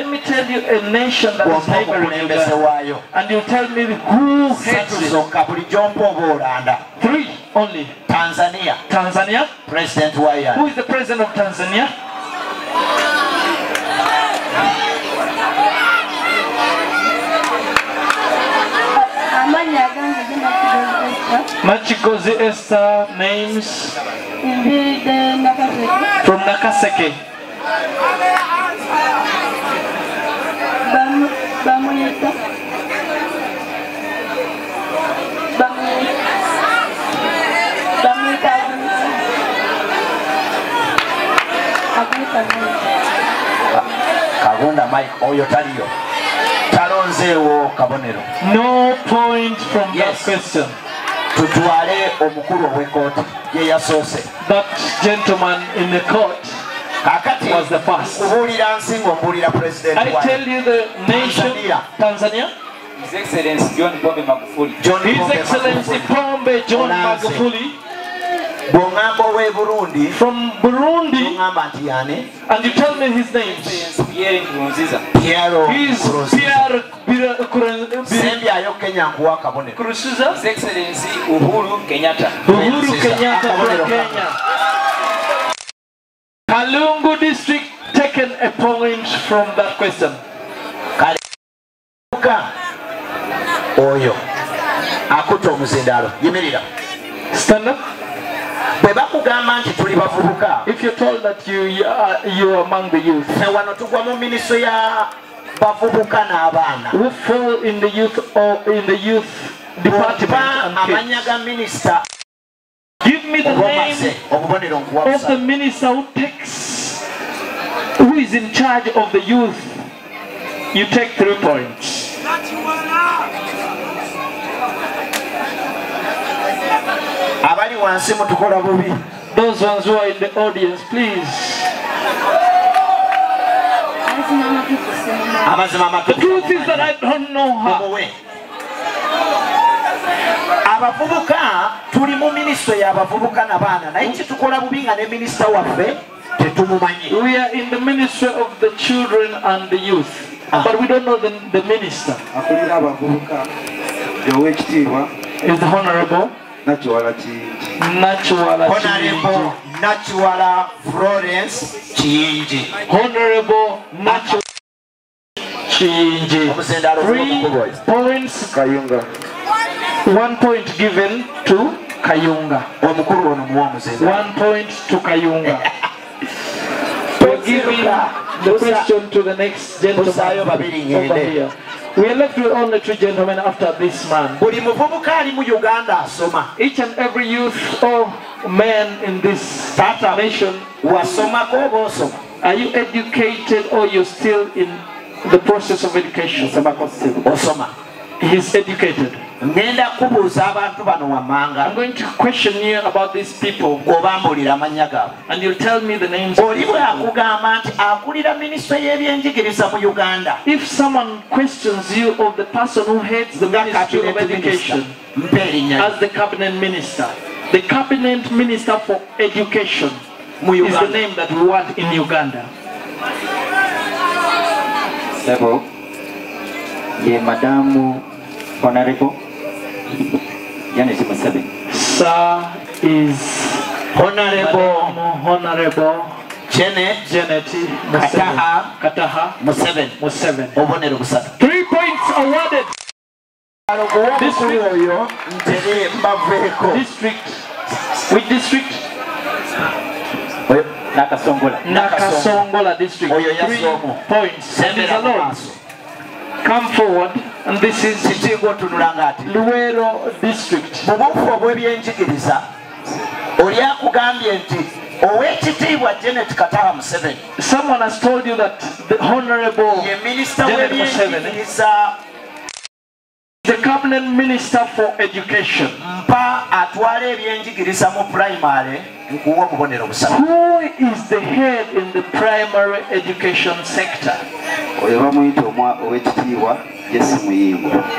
me tell you a nation that is neighboring Uganda. And you tell me who hates it. 3 only. Tanzania. Tanzania. President Waya. Who is the president of Tanzania? Machikozi Esther names from Nakaseke. Kagunda Mike oyo taliyo talonzeewo kabonero. No point from that question. Tutwale omukulu ow'ekkooti ye yasoose. That gentleman in the court was the first. I tell you the nation, Tanzania. His Excellency John Pombe Magufuli. His Excellency Pombe John Magufuli. From Burundi. And you tell me his name. He's Pierre Nkurunziza. His Excellency Uhuru Kenyatta. Uhuru Kenyatta from Kenya. Kalungu district taken a point from that question. Oyo akuta omuzindalo yimirira. Stand up. If you're told that you are among the youth, who fall in the youth or in the youth department and kids, give me the name of the minister who is in charge of the youth you take 3 points. Those ones who are in the audience, please. The truth is that I don't know her. Abavubuka tuli mu ministry y'abavubuka n'abaana naye kitukola bubi nga ne minister waffe tetumumanyi. We are in the ministry of the children and the youth, but we don't know the minister. Akulira abavubuka y'owekitiibwa is the Honorable Nakiwala Kiyingi. Honorable Nakiwala Florence Kiyingi. Honorable Nakiwala Kiyingi. 3 points. Kayunga. 1 point given to Kayunga. 1 point to Kayunga. We're giving the question to the next gentleman over here. We are left with only 2 gentlemen after this man. Each and every youth or man in this nation, are you educated or you're still in the process of education? He is educated. I'm going to question you about these people, and you'll tell me the names of these people. If someone questions you of the person who heads the Ministry of Education as the cabinet minister for education is the name that we want in Uganda. Sebo, ye Madamu Honorable Janet Museveni. Sir is Honorable Janet Kataha Museveni. 3 points awarded. District. Which district? Nakasongola district. 3 points. And is allowed. Come forward, and this is Luwero district. Someone has told you that the Honorable Janet Museveni is the cabinet minister for education. Who is the head in the primary education sector?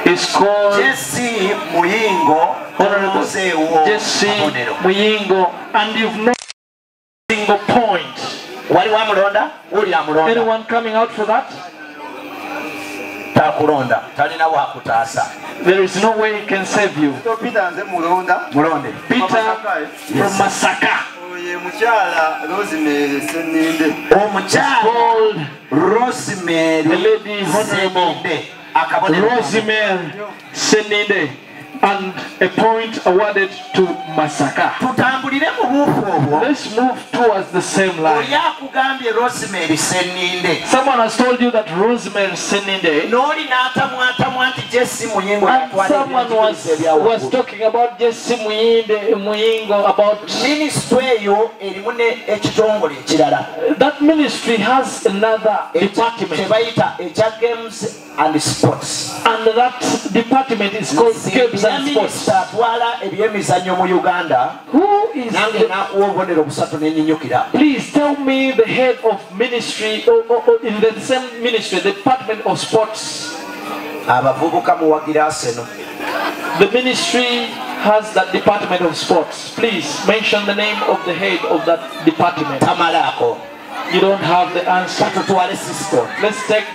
It's called Jesse Muyingo, and you've not a single point. Anyone coming out for that? There is no way he can save you. Peter from Masaka. Called Rosemary, the lady Honorable Rosemary Seninde, and a point awarded to Masaka. Let's move towards the same line. Someone has told you that Rosemary Seninde, and someone was talking about Jesse Muyingo, about that ministry has another department, and sports, and that department is called Games and Sports. Who is please tell me the head of ministry or in the same ministry, the Department of Sports. The ministry has that Department of Sports. Please mention the name of the head of that department. You don't have the answer. Let's take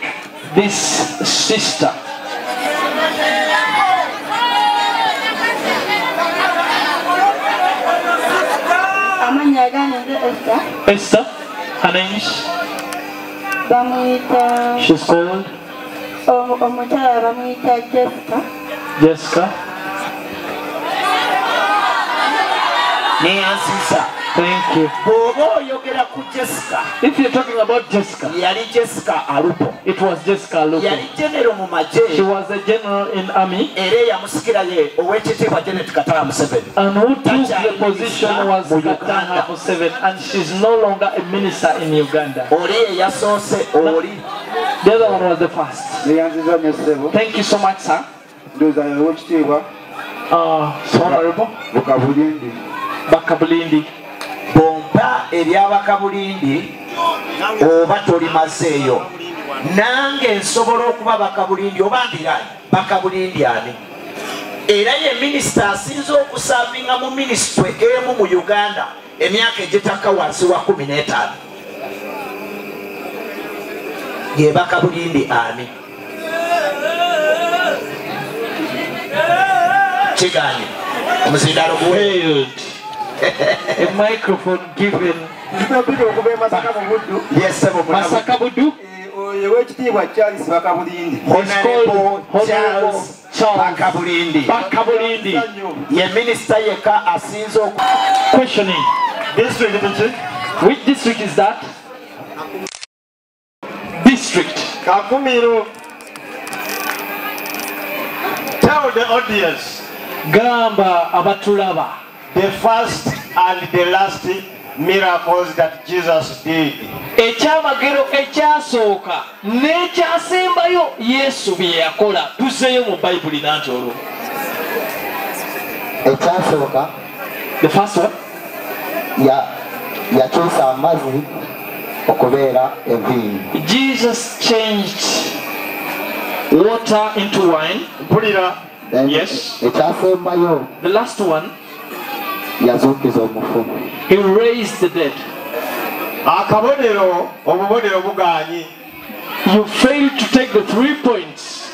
this sister. Esther, her name is? She's called? Jessica. Thank you. If you're talking about Jessica, it was Jessica Alupo. She was a general in army, and who took the position was Kataha Museveni, and she's no longer a minister in Uganda. The other one was the first. Thank you so much, sir. Honorable. Bakabulindi. Bomba ebyabakabulindi oba tolimazeeyo nange nsobola okuba bakabulindi oba ndirayi bakabulindi ani era ye minisita asinze okusavinga mu minisitule emu mu Uganda emyaka egitaka wansi wa 15 ye bakabulindi ani kiganye omuzindalo guwe a microphone given. Yes, Masakabudu. Honorable Charles Bakabulindi. Ye minister yeka asinzo. Questioning. District. Which district is that? District. Kakumiro. Tell the audience. Gamba abatulaba. The first and the last miracles that Jesus did. Ekyamagero ekyasooka n'ekyasembayo Yesu bye yakola tuzeeyo mu Bayibuli nanti olwo. Ekyasooka the first one yakyusa amazzi okubeera envinnyo. Jesus changed water into wine. Mpulira. Yes. Ekyasembayo the last one yazuukiza omufu. He raised the dead. Akabonero obubonero buganyi. You failed to take the 3 points.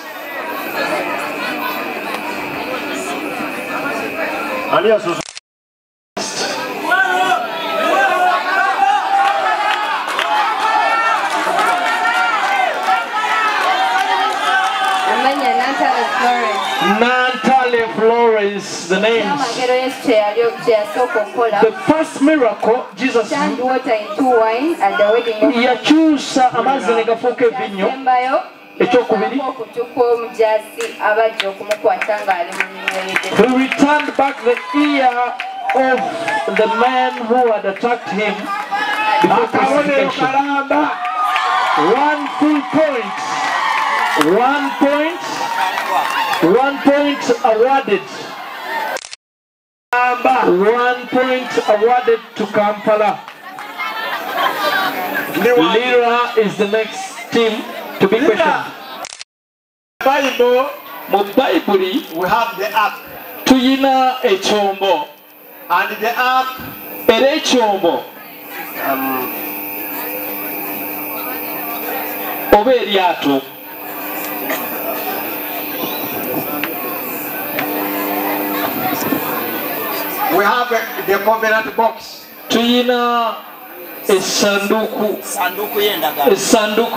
Nantale Florence, the names. The first miracle, Jesus turned water into wine at the wedding of yakyusa amazzi ne gafuuka evinyo. Ekyokubiri, he returned back the ear of the man who had attacked him before crucifixion. 1 full point. 1 point. 1 point awarded. 1 point awarded to Kampala. Lira is the next team to be questioned. Bible, mu Bayibuli, we have the ark. Tuyina ekyombo. And the ark, era ekyombo oba eryato. we have the covenant box. Tuyina esanduku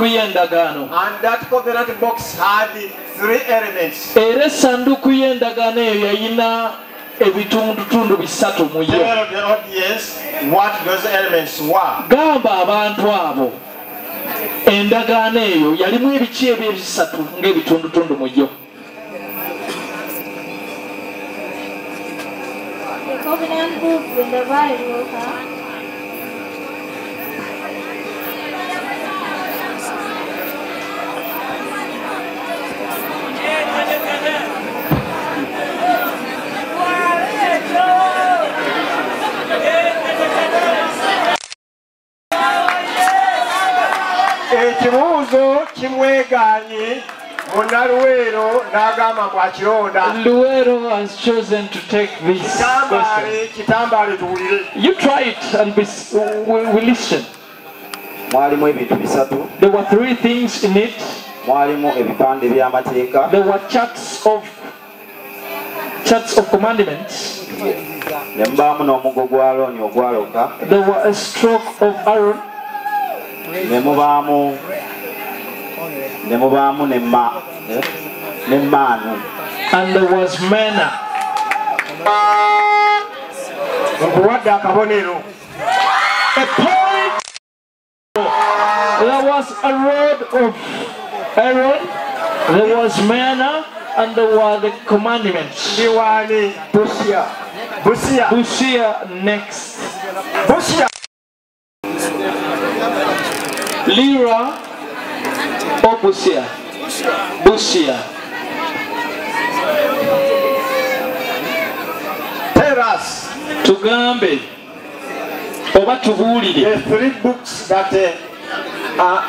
y'endagaano. And that covenant box had 3 elements. Era esanduku y'endagaano eyo yayina ebitundutundu bisatu mu yo. Tell the audience what those elements were. Gamba abantu abo endagaano eyo yalimu ebiki ebyo ebisatu ng'ebitundutundu mu yo. The covenant books in the Bible, Ekibuuzo kimweganye Munaluwero n'agamba bw'akironda. Luwero has chosen to take this question. Kitambaale tuwulire. You try it and we listen. Mwalimu ebintu bisatu. There were 3 things in it. Mwalimu ebipande by'amateeka. There were charts of commandments. Ne mubaamu n'omugo gwa Alooni ogwaloka. There were a stroke of Aaron. Ne mubaamu n'emmaanu. And there was manna. Nkuwadde akabonero. A point. There was a rod of Aaron. There was manna, and there were the commandments. Busia next. Lira, or Busia. Busia. Tell us. Tugambe. Oba tubuulire. The 3 books that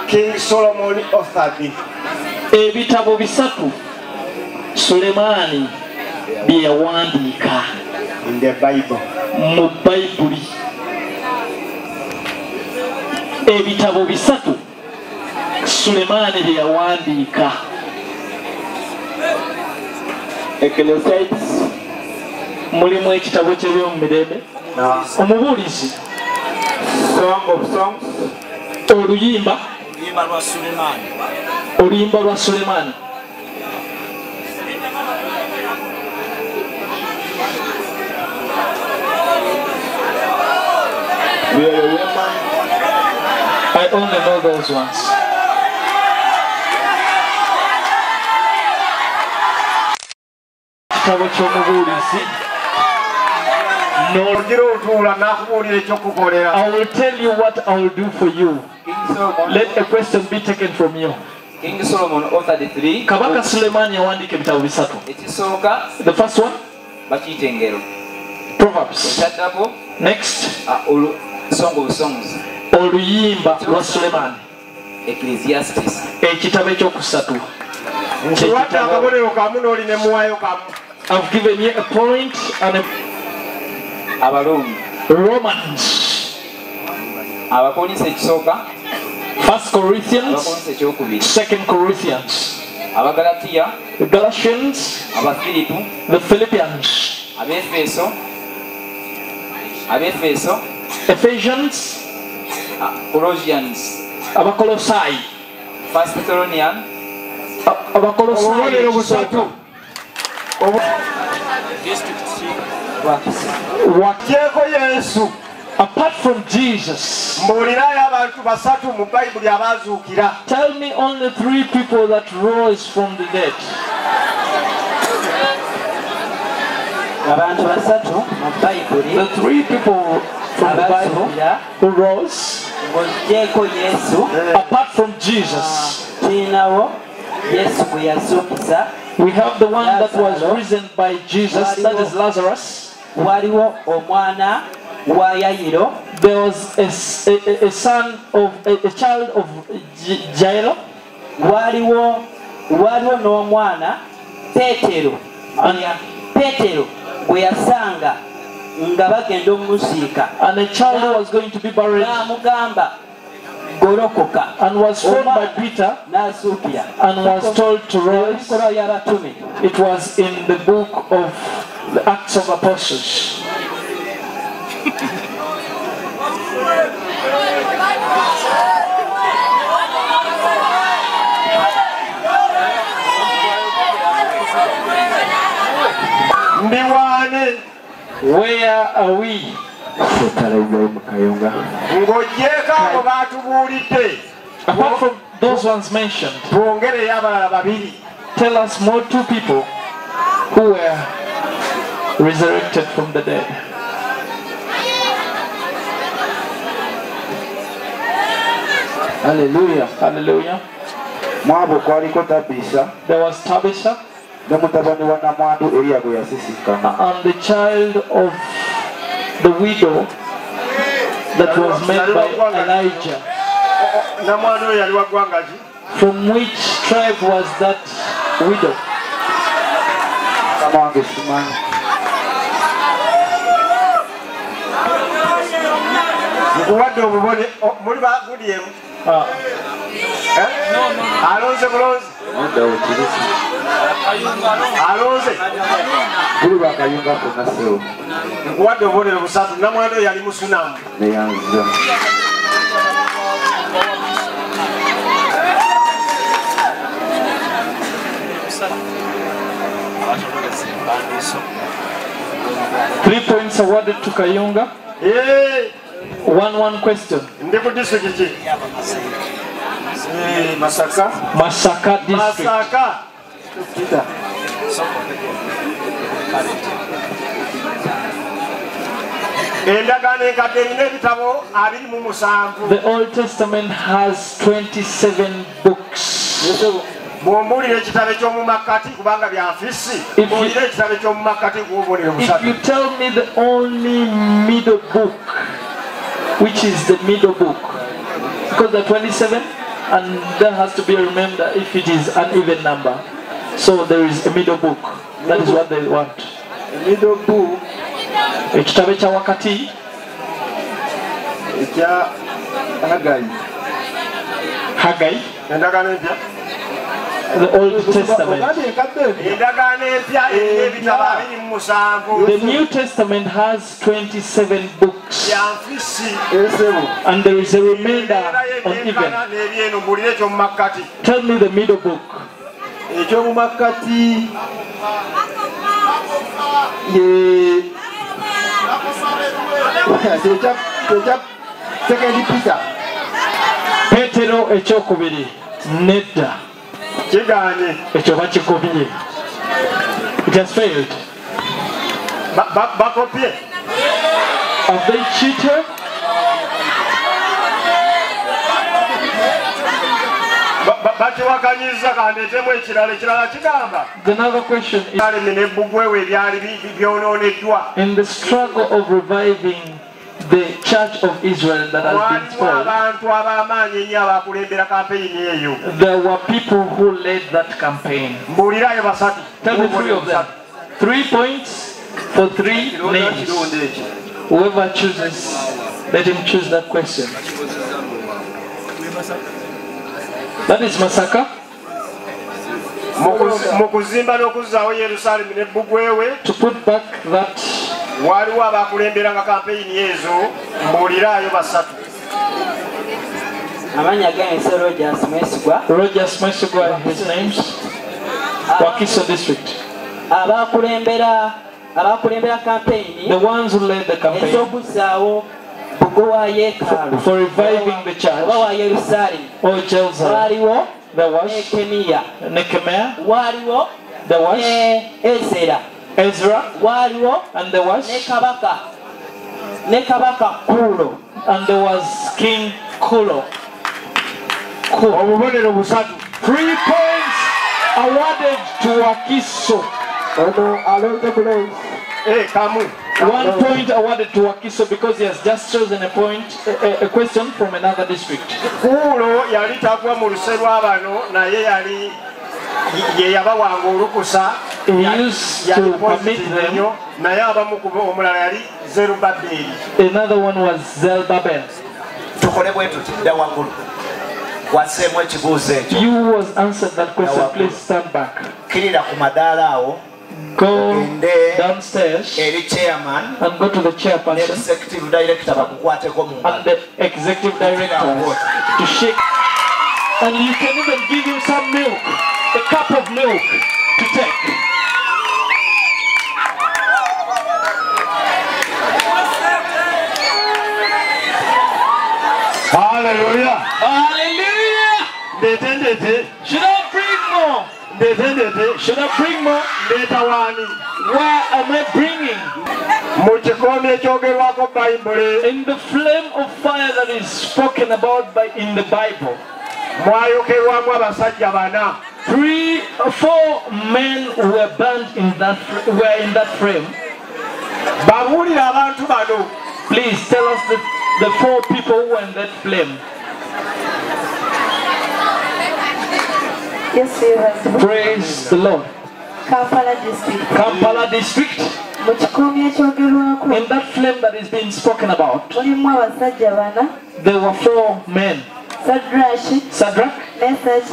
King Solomon authored. Ebitabo bisatu Sulemaani bye yawandiika in the Bible. Mu Bayibuli. Ebitabo bisatu Sulemaani bye yawandiika. Ecclesiastes mulimu ekitabo ky'ebyomumirembe. Omubuulizi. Song of Songs. Oluyimba. Oluyimba lwa Sulemaani. I only know those ones. Kitabo ky'omubuulizi. I will tell you what I will do for you. Let a question be taken from you. King Solomon authored 3. Kabaka Sulemaani yawandiika ebitabo bisatu. The first one, Proverbs. Next, Song of Songs. Oluyimba lwa Sulemaani. Ecclesiastes. Ekitabo ekyokusatu. I've given you a point and a Romans. 1 Corinthians, 2 Corinthians, the Galatians, the Philippians, Ephesians, Colossians, Abakolosai, 1 Thessalonians, Abakolosai. Wakyeko Yesu. Apart from Jesus, tell me only 3 people that rose from the dead. The 3 people from the Bible who rose apart from Jesus. We have the one that was risen by Jesus, that is Lazarus. There was a son of a child of Jairo. And a child who was going to be buried and was found by Peter and was told to rise. It was in the book of the Acts of Apostles. Where are we? Apart from those ones mentioned, tell us more 2 people who were resurrected from the dead. Hallelujah. Hallelujah. There was Tabitha and the child of the widow that was made by Elijah. From which tribe was that widow? Three points awarded to Kayunga. 1 question. Masaka district. The Old Testament has 27 books. bw'ombuulira ekitabo ekyomu makkati kubanga byanfisi bw'olira ekitabo ekyomu makkati kubuulire If you tell me the only middle book, which is the middle book, because the 27 and there has to be remembered if it is an even number, so there is a middle book. That is what they want. A middle book. Ekitabo ekya wakati ekya Haggai. Endagaano empya. The Old Testament. The New Testament has 27 books, and there is a remainder uneven. Tell me the middle book. Petero ekyokubiri nedda. It has failed. Have they cheated? Another question is, in the struggle of reviving the church of Israel that has been spoiled, there were people who led that campaign. Tell me 3 of them. 3 points for 3 names. Whoever chooses, let him choose that question. That is Masaka. To put back that waliwo abakulemberanga kampeyini ezo mbuuliraayo basatu. Amanya gange Rogers Mwesigwa, his names. Wakiso district. Abakulembera campaign. The ones who led the campaign for reviving the church. Oh, Jerusalem. There was Nehemiah. There was Ezra, and there was Kulo, and there was King Kulo. 3 points awarded to Wakiso. 1 point awarded to Wakiso because he has just chosen a question from another district. Kulo yali tagwa mu luse lw'abano naye yali yabawanga olukusa. He used to permit them. Another one was Zerubbabel. You was answered that question. Please stand back. Go downstairs and go to the chairperson and the executive director to shake. And you can even give him some milk, a cup of milk to take. Hallelujah. Hallelujah. Should I bring more? Should I bring more? Where am I bringing? In the flame of fire that is spoken about in the Bible. 3 or 4 men were burned in that frame. Please tell us the 4 people who were in that flame. Yes, you have. Praise the Lord. Kampala district. Kampala district. In that flame that is being spoken about, there were 4 men. Shadrach,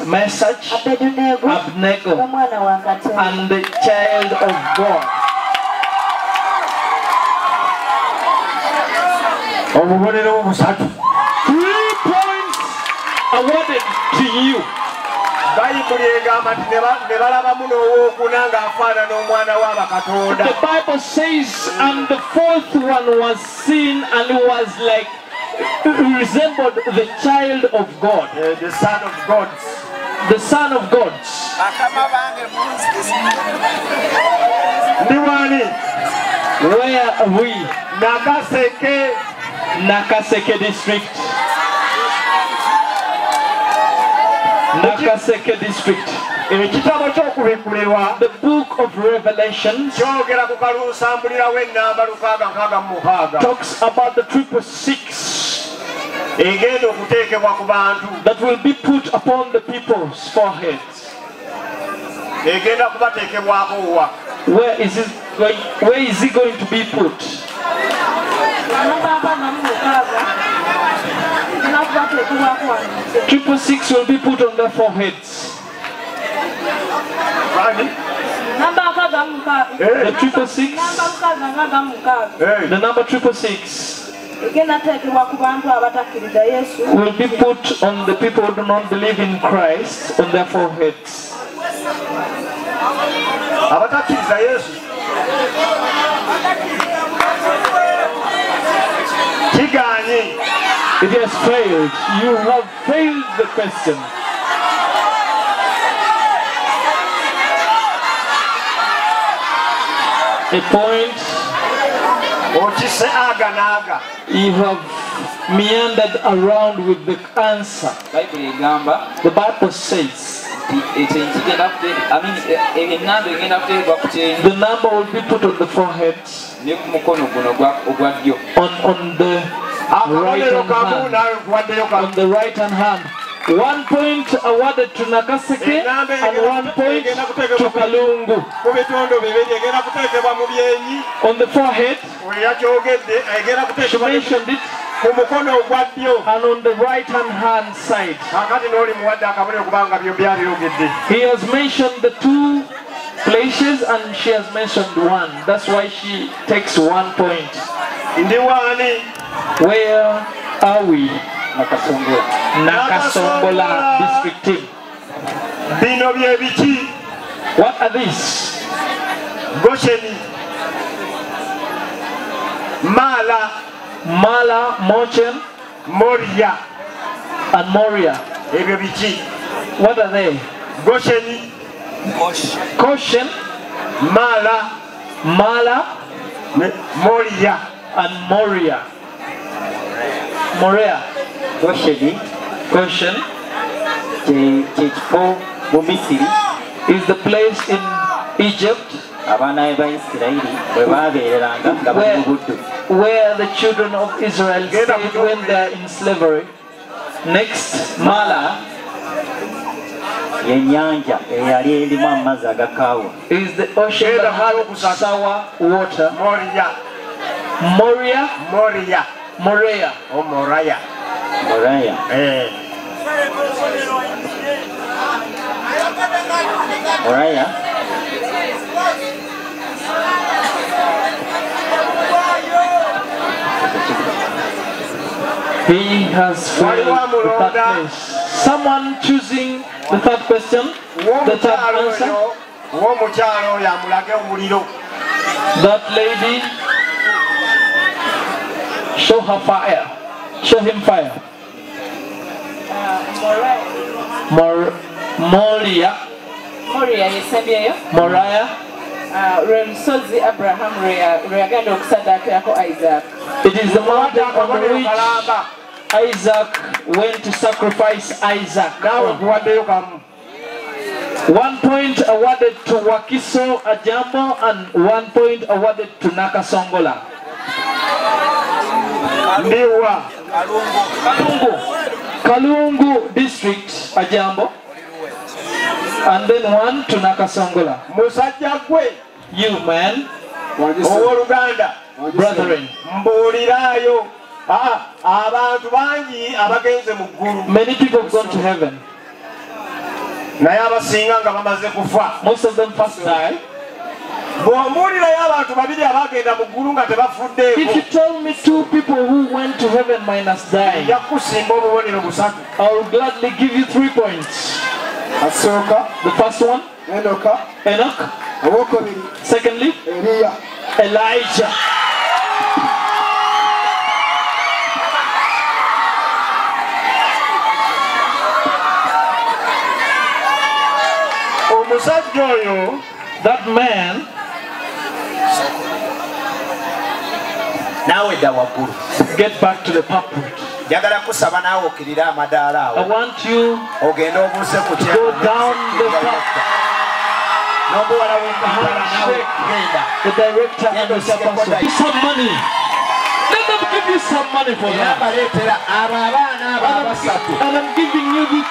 Meshach, Abednego, and the child of God. 3 points awarded to you. The Bible says, and the 4th one was seen and was like, resembled the child of God. The son of God. The son of God. Where are we? Nakaseke district. Nakaseke district. Ekitabo ky'okubikulirwa the book of Revelation kyogera ku kalusambulira w'ennamba 666 talks about the 666 egenda okuteekebwa ku bantu that will be put upon the people's foreheads. Egenda kubateekebwako wa? Where is it going to be put? 666 will be put on their foreheads. The 666, the number 666 will be put on the people who do not believe in Christ on their foreheads. It has failed. You have failed the question. A point. You have meandered around with the answer. The Bible says the number will be put on the forehead, on the right hand. 1 point awarded to Nakaseke and 1 point to Kalungu. On the forehead, she mentioned it, and on the right hand side. He has mentioned the 2 places and she has mentioned 1. That's why she takes 1 point. Where are we? Nakasongola district team. What are these? Gosheni, Mala, Mochen, Moria, and Moria. What are they? Gosheni, Goshen, Mala, Moria, and Moria. Moria. Goshen is the place in Egypt where the children of Israel stayed when they are in slavery. Next, Mala is the ocean that has sour water. Moria. Oh, Moria. He has failed the third place. Someone choosing the third question, the third answer. That lady, show her fire. Show him fire. Moria. It is the mountain on which Isaac went to sacrifice Isaac. 1 point awarded to Wakiso Ajambo and 1 point awarded to Nakasongola. Kalungu district Ajambo, and then 1 to Nakasongola. You man, brethren, many people have gone to heaven. Most of them first die. If you tell me 2 people who went to heaven minus dying, I will gladly give you 3 points. The first one, Enoch. Secondly, Elijah. That man, get back to the pulpit. njagala kusaba naawe okirira amadaala awo ogenda obuuse ku n'omuwala w'omudaala nawe genda Let them give you some money for that. And I'm giving you the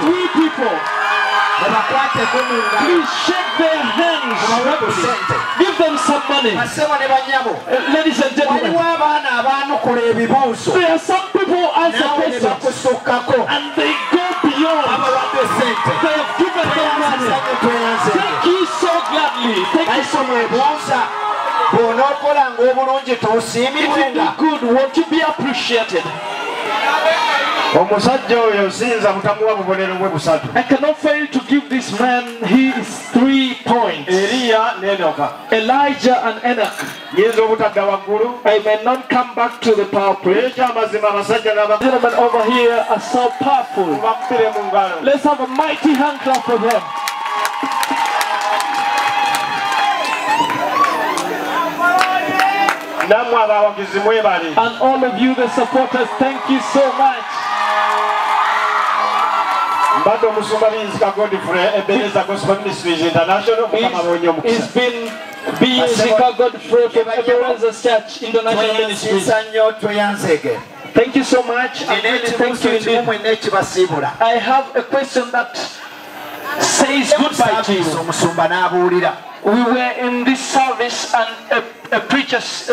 three people. Please shake their hands. Give them some money. Ladies and gentlemen, there are some people who answer questions and they go beyond. They have given them money. Thank you so gladly. Thank you so much. If you do good, won't you be appreciated? I cannot fail to give this man his 3 points. Elijah and Enoch. I may not come back to the power play. Gentlemen over here are so powerful. Let's have a mighty hand clap for them. And all of you, the supporters, thank you so much. It's been Zika Godfrey from Ebenezer Church International Ministries. Thank you so much. Thank you indeed. I have a question that says goodbye to you. We were in this service and a pastor preached.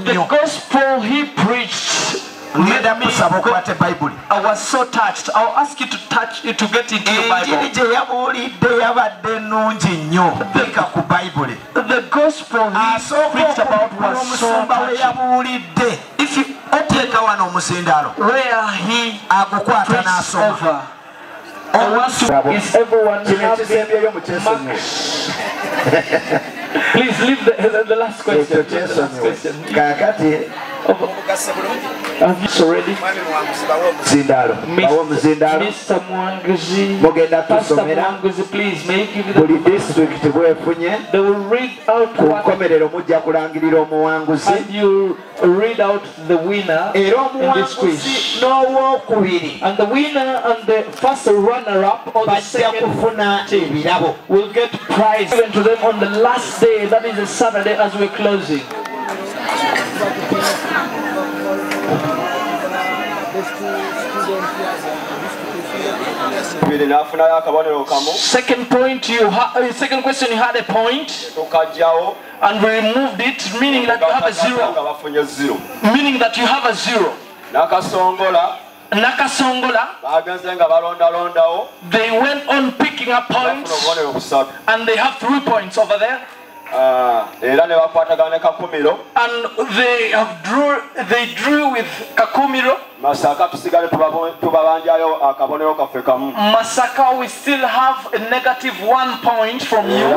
The gospel he preached made me, I was so touched. I'll ask you to get into the Bible. The gospel he preached about was so touching. If you where he preached over, is everyone happy? Please leave the last question. Have you already? Mr. Mwanguzi, Pastor Mwanguzi, please make it. They will read out what, and you read out the winner in this quiz. And the winner and the first runner-up or the second team will get prize given to them on the last day, that is a Saturday, as we're closing. Second point, second question, you had a point, and we removed it, meaning that you have a zero. Meaning that you have a zero. Nakasongola, they went on picking up points, and they have 3 points over there. And they drew with Kakumiro. Masaka, we still have a negative 1 point from you,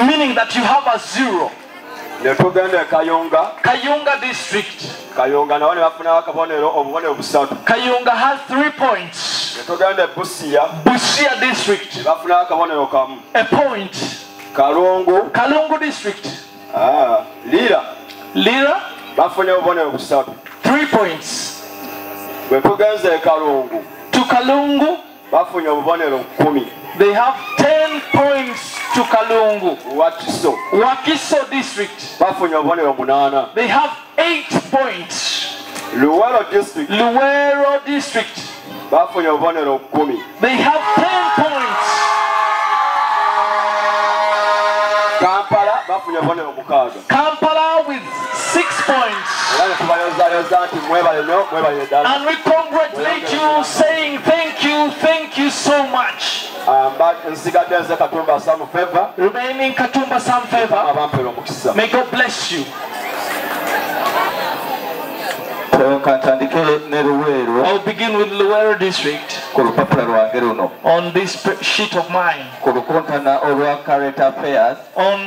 meaning that you have a zero. Kayunga district. Kayunga has 3 points. Busia district, a point. Kalungu district. Lira. 3 points. To Kalungu, they have 10 points to Kalungu. Wakiso district, they have 8 points. Luwero district, they have 10 points. Kampala with 6 points. And we congratulate you, saying thank you so much. Remaining Katumba some favor. May God bless you. I'll begin with Luwero district. On this sheet of mine, on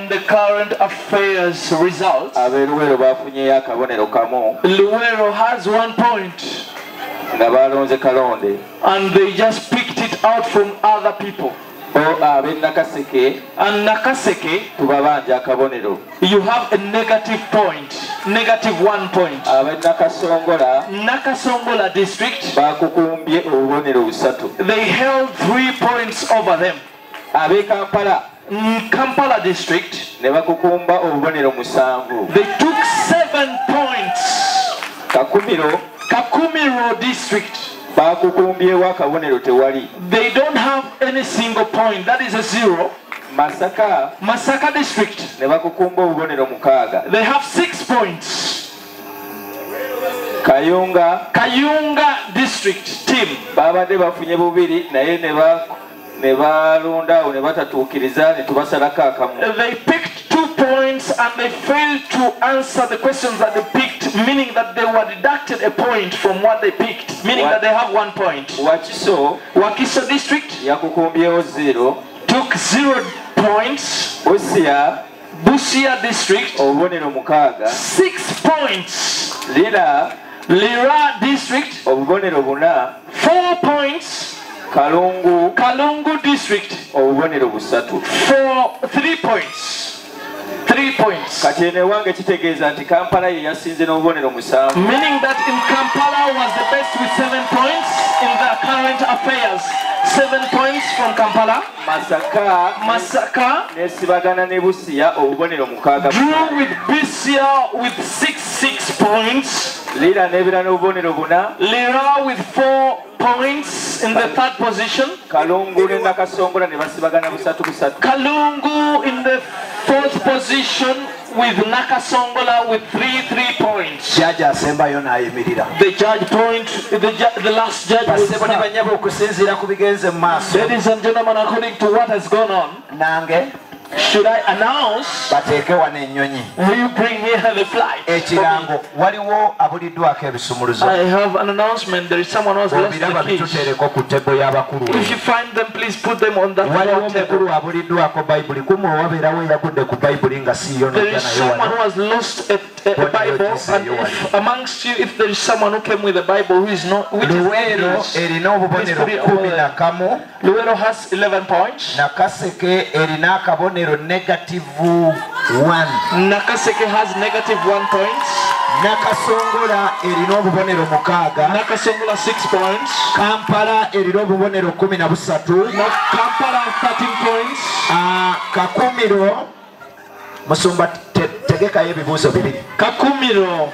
the current affairs results, Luwero has 1 point, and they just picked it out from other people. And Nakaseke, you have a negative point, negative 1 point. Nakasongola district, they held 3 points over them. Kampala district, they took 7 points. Kakumiro district, they don't have any single point, that is a 0. Masaka district, they have 6 points. Kayunga district team, they picked 2 points and they failed to answer the questions that they picked, meaning that they were deducted a point from what they picked, meaning that they have 1 point. Wakiso district took 0 points. Busia district 6 points. Lira district 4 points. Kalungu district for 3 points. 3 points. Meaning that in Kampala was the best with 7 points in the current affairs. 7 points from Kampala. Masaka drew with Busia with 6 points. Lira with 4 points in the 3rd position. Kalungu in the 4th position with Nakasongola with 3 points. The judge point, the last judge will start. Ladies and gentlemen, according to what has gone on, should I announce? Will you bring here the flight? I have an announcement. There is someone who has lost the keys. If you find them, please put them on that table. There is someone who has lost a Bible, and if amongst you, if there is someone who came with a Bible who is not, which is Luero has 11 points. Negative 1. Nakaseke has negative 1 point. Nakasongola erina obubonero 6. Nakasongola 6 points. Kampala erina obubonero 13. Kampala 13 points. Kakumiro Musumba tegeka ebibuzo bibiri. Kakumiro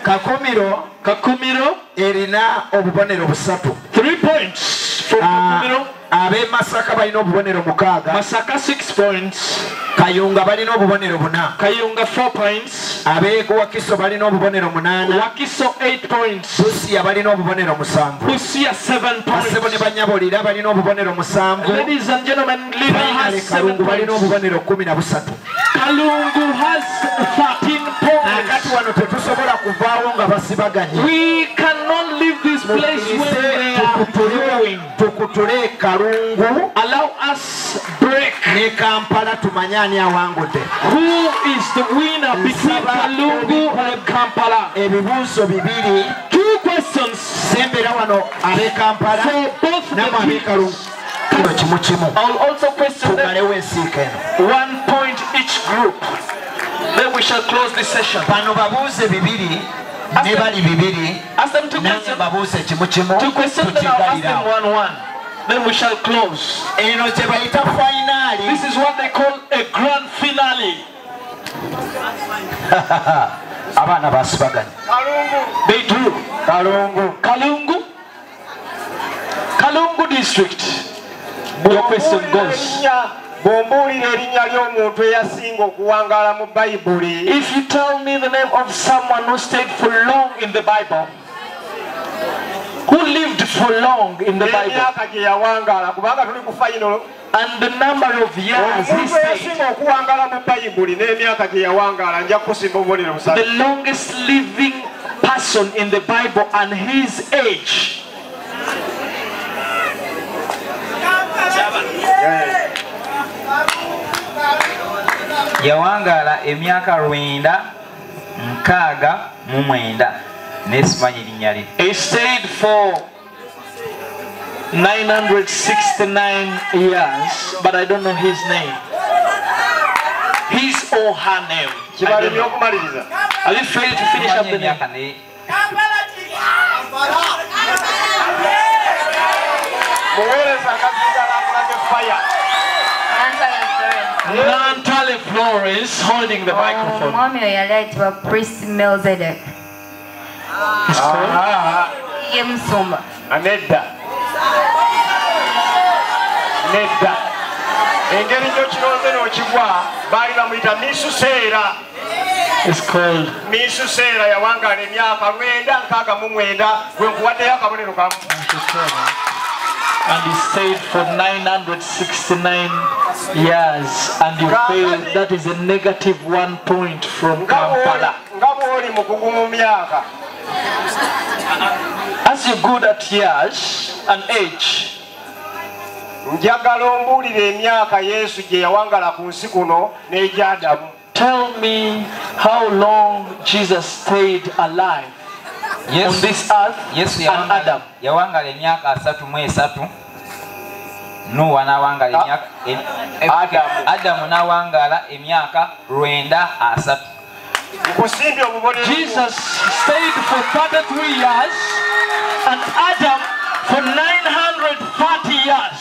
erina obubonero 3. 3 points from Kakumiro. Abe Masaka balina obubonero 6. Masaka 6 points. Kayunga balina obubonero 4. Kayunga 4 points. Abe Wakiso balina obubonero 8. Wakiso 8 points. Busia balina obubonero 7. Busia 7 points. Asebo ne banyabolira balina obubonero 7. Ladies and gentlemen, Lira has 7 points. Balina obubonero 13. Kalungu has 13 points. Akati wano tetusobola kuvaawo nga basibaganye. We cannot leave this place when they are growing. Tukutule Kalungu. Allow us break. Ne Kampala tumanyani awangudde. Who is the winner between Kalungu and Kampala? Ebibuuzo bibiri. 2 questions. Sembera wano abe Kampala. For both the teams. I'll also question them. 1 point each group. Then we shall close this session. Bano babuuze bibiri. Ne bali bibiri. Ask them 2 questions. Babuuze kimu kimu. 2 questions, then I'll ask them 1-1. Then we shall close. This is what they call a grand finale. Abana basibaganye. They drew. Kalungu district. Your question goes. If you tell me the name of someone who stayed for long in the Bible, who lived for long in the Bible, and the number of years he stayed, the longest living person in the Bible and his age. Yawangala emyaka 969 nesimanyi linnya lye. He stayed for 969 years, but I don't know his name. His or her name. Have you failed to finish up the name? Nantale Flores holding the microphone. Mommy, you're right. You are Priest Melzedek. Yemsumba. Nedda. Engeri nyo kironze n'okigwa baali bamuyita Misuseera. It's called Misuseera yawangala emyaka 969 gwe nkuwaddeyo akabonero kamu. And he stayed for 969 years, and you failed. That is a negative 1 point from Kampala. As you're good at years and age, tell me how long Jesus stayed alive on this earth and Adam. Nuwa nawangala emyaka Adamu nawangala emyaka 93. Jesus stayed for 33 years and Adam for 930 years.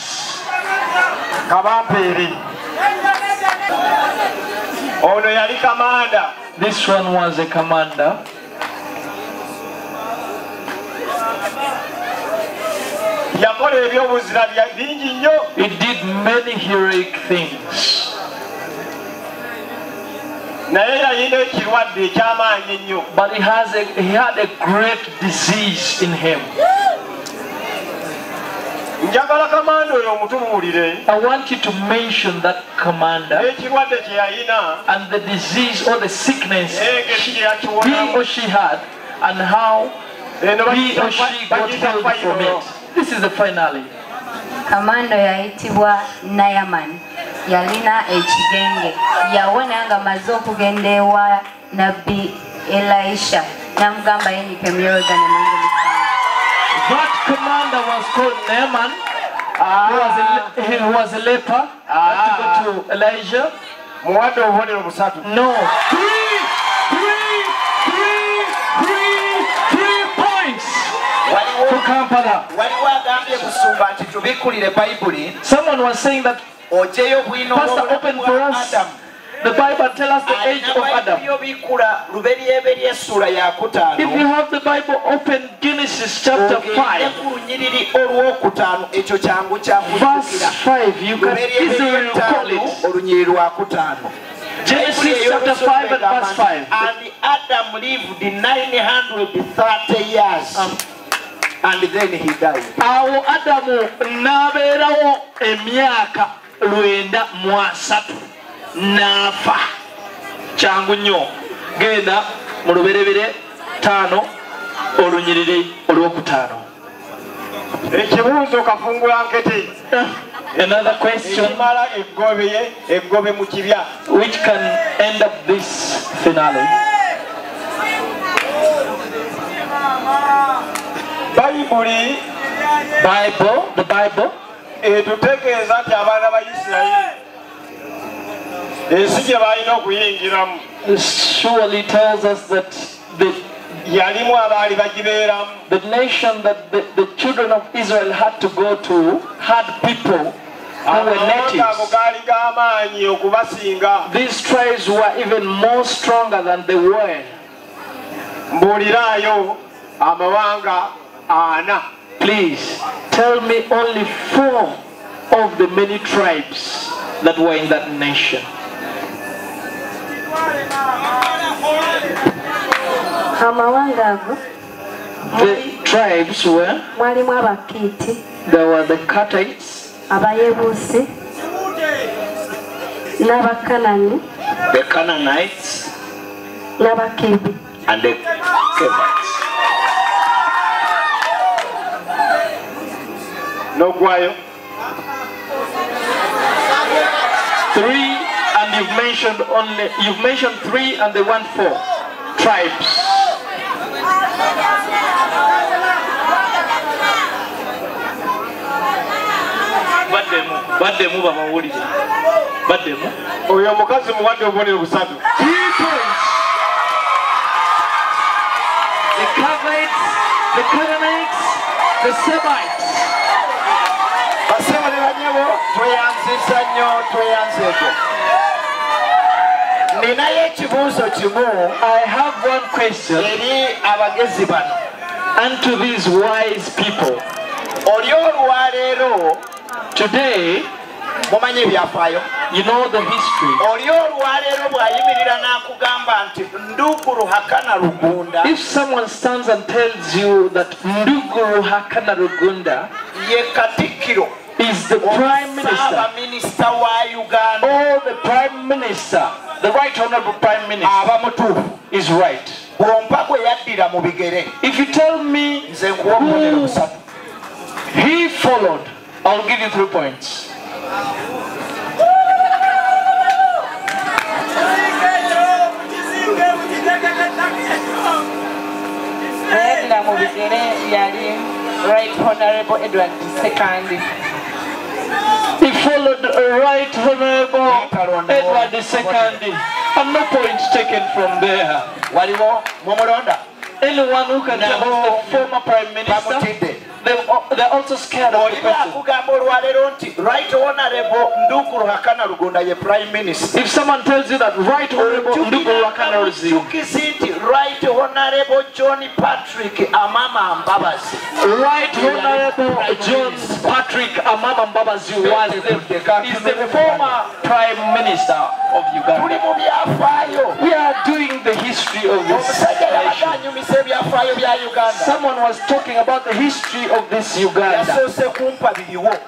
Ono yali commander. This one was a commander. He did many heroic things. But he had a great disease in him. I want you to mention that commander and the disease or the sickness he or she had and how he or she got healed from it. This is the finale. Kamando yaitibwa Naaman. Yalina ekigenge. Yawona nga maze okugenda ewa Nabbi Elisha. Namugamba yenike myoga ne nange. That commander was called Naaman. He was a leper. Had to go to Elijah. No. Three points to Kampala. Someone was saying that Pastor opened for us the Bible and tell us the age of Adam. If you have the Bible open, Genesis chapter 5, verse 5, you can easily recall it. Genesis chapter 5 and verse 5. And Adam lived 930 years. And then he died. Awo Adamu naberawo emyaka 930 nafa. Changu nnyo. Genda mu luberebere 5 olunyiriri olwokutaano. Ekibuuzo kafungula nkete. Another question which can end up this finale. Bible, the Bible. Surely tells us that the nation that the children of Israel had to go to had people who were natives. These tribes were even more stronger than they were. Please tell me only 4 of the many tribes that were in that nation. The tribes were, there were the Cuttites, the Canaanites, and the Kevites. No guayo. 3, and you've mentioned 3 and they want 4 tribes. baddemu bamawulire baddemu oyo omukazi muwadde obubonero busatu. 3 points. The Canaanites, the Semites. Basebo ne banyabo tweyanziza nnyo tweyanzeeko. Ninayo ekibuuzo kimu. I have one question eri abagezi bano and to these wise people. Oli olwaleero today mumanyi ebyafaayo. You know the history. Oli olwaleero bw'ayimirira n'akugamba nti Nduguru Hakana Rugunda. If someone stands and tells you that Nduguru Hakana Rugunda ye Katikkiro is the Prime Minister wa Uganda, or the Prime Minister, the Right Honorable Prime Minister is right. If you tell me who he followed, I'll give you 3 points. Right Honorable Edward II. He followed Right Honorable Edward II, and no points taken from there. Anyone who can tell us the former Prime Minister, they're also scared of the person. Right Honorable Nduguru Hakana Rugunda ye Prime Minister. If someone tells you that Right Honorable Nduguru Hakana Rugunda, Right Honorable John Patrick Amama Mbabazi, Right Honorable John Patrick Amama Mbabazi is the former Prime Minister of Uganda. We are doing the history of this nation. Someone was talking about the history of this Uganda.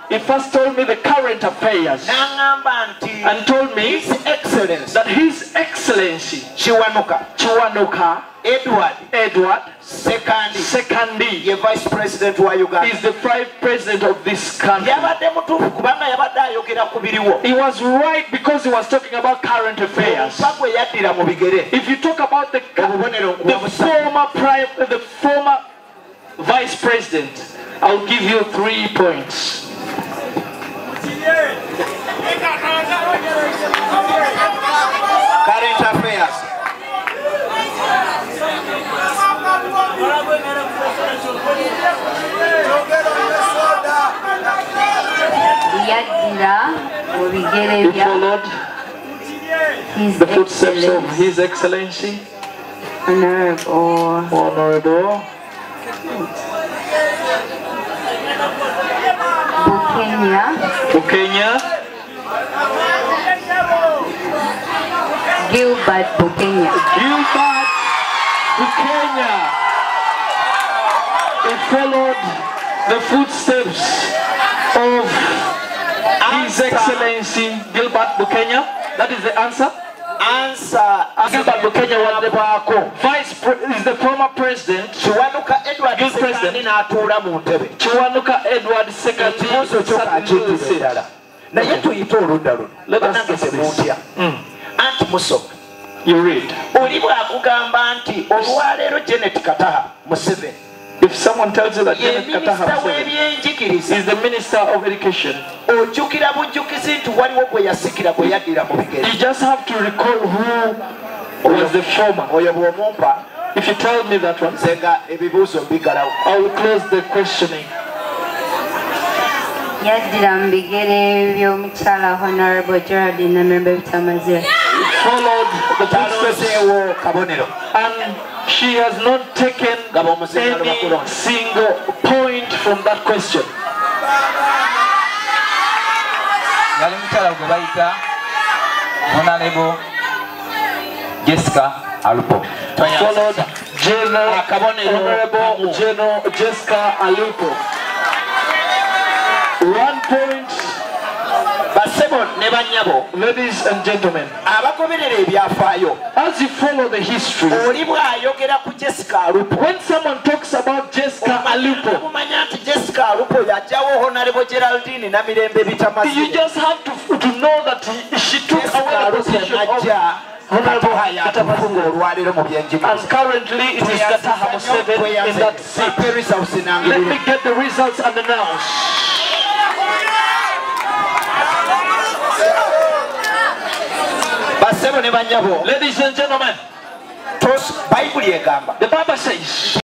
He first told me the current affairs and told me that His Excellency Chiwanuka Edward Sekandi ye Vice President wa Uganda is the Prime President of this country. He was right because he was talking about current affairs. If you talk about the former Vice President, I'll give you 3 points. Current affairs. He followed the footsteps of His Excellency Honorable Bukenya Gilbert Bukenya. He followed the footsteps of His Excellency Gilbert Bukenya. That is the answer. Gilbert Bukenya was is the former president. Chiwanuka Edward II. Naye tuyite oludda luno. Anti musoma. You read. Oli bw'akugamba nti olwaleero Janet Kataha Museveni. If someone tells you that Janet Kataha Museveni is the Minister of Education, you just have to recall who was the former. If you tell me that one, I will close the questioning. Honorable Geraldine Namembe Tamazia. Followed the footsteps, and she has not taken any single point from that question. Honorable Jessica Alupo. Followed Honorable General Jessica Alupo. 1 point. Ladies and gentlemen, as you follow the history, when someone talks about Jessica Alupo, you just have to know that she took away the position of Honorable and currently it is Kataha Museveni in that seat. Let me get the results and announce. Ladies and gentlemen, the Bible says,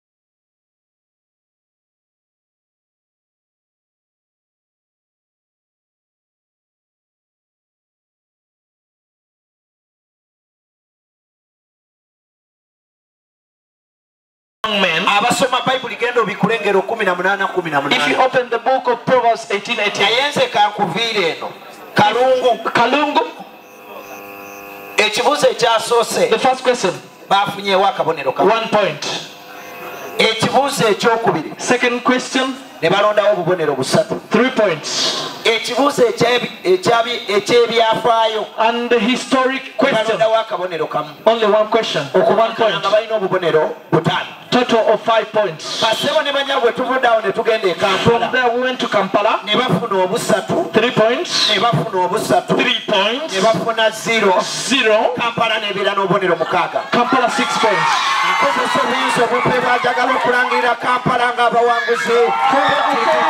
men, if you open the book of Proverbs 18:18, Kalungu, the first question, 1 point. Second question, 3 points. And the historic question, only 1 question, 1 point. Total of 5 points. From there we went to Kampala. 3 points. 3 points. 0. Kampala 6 points.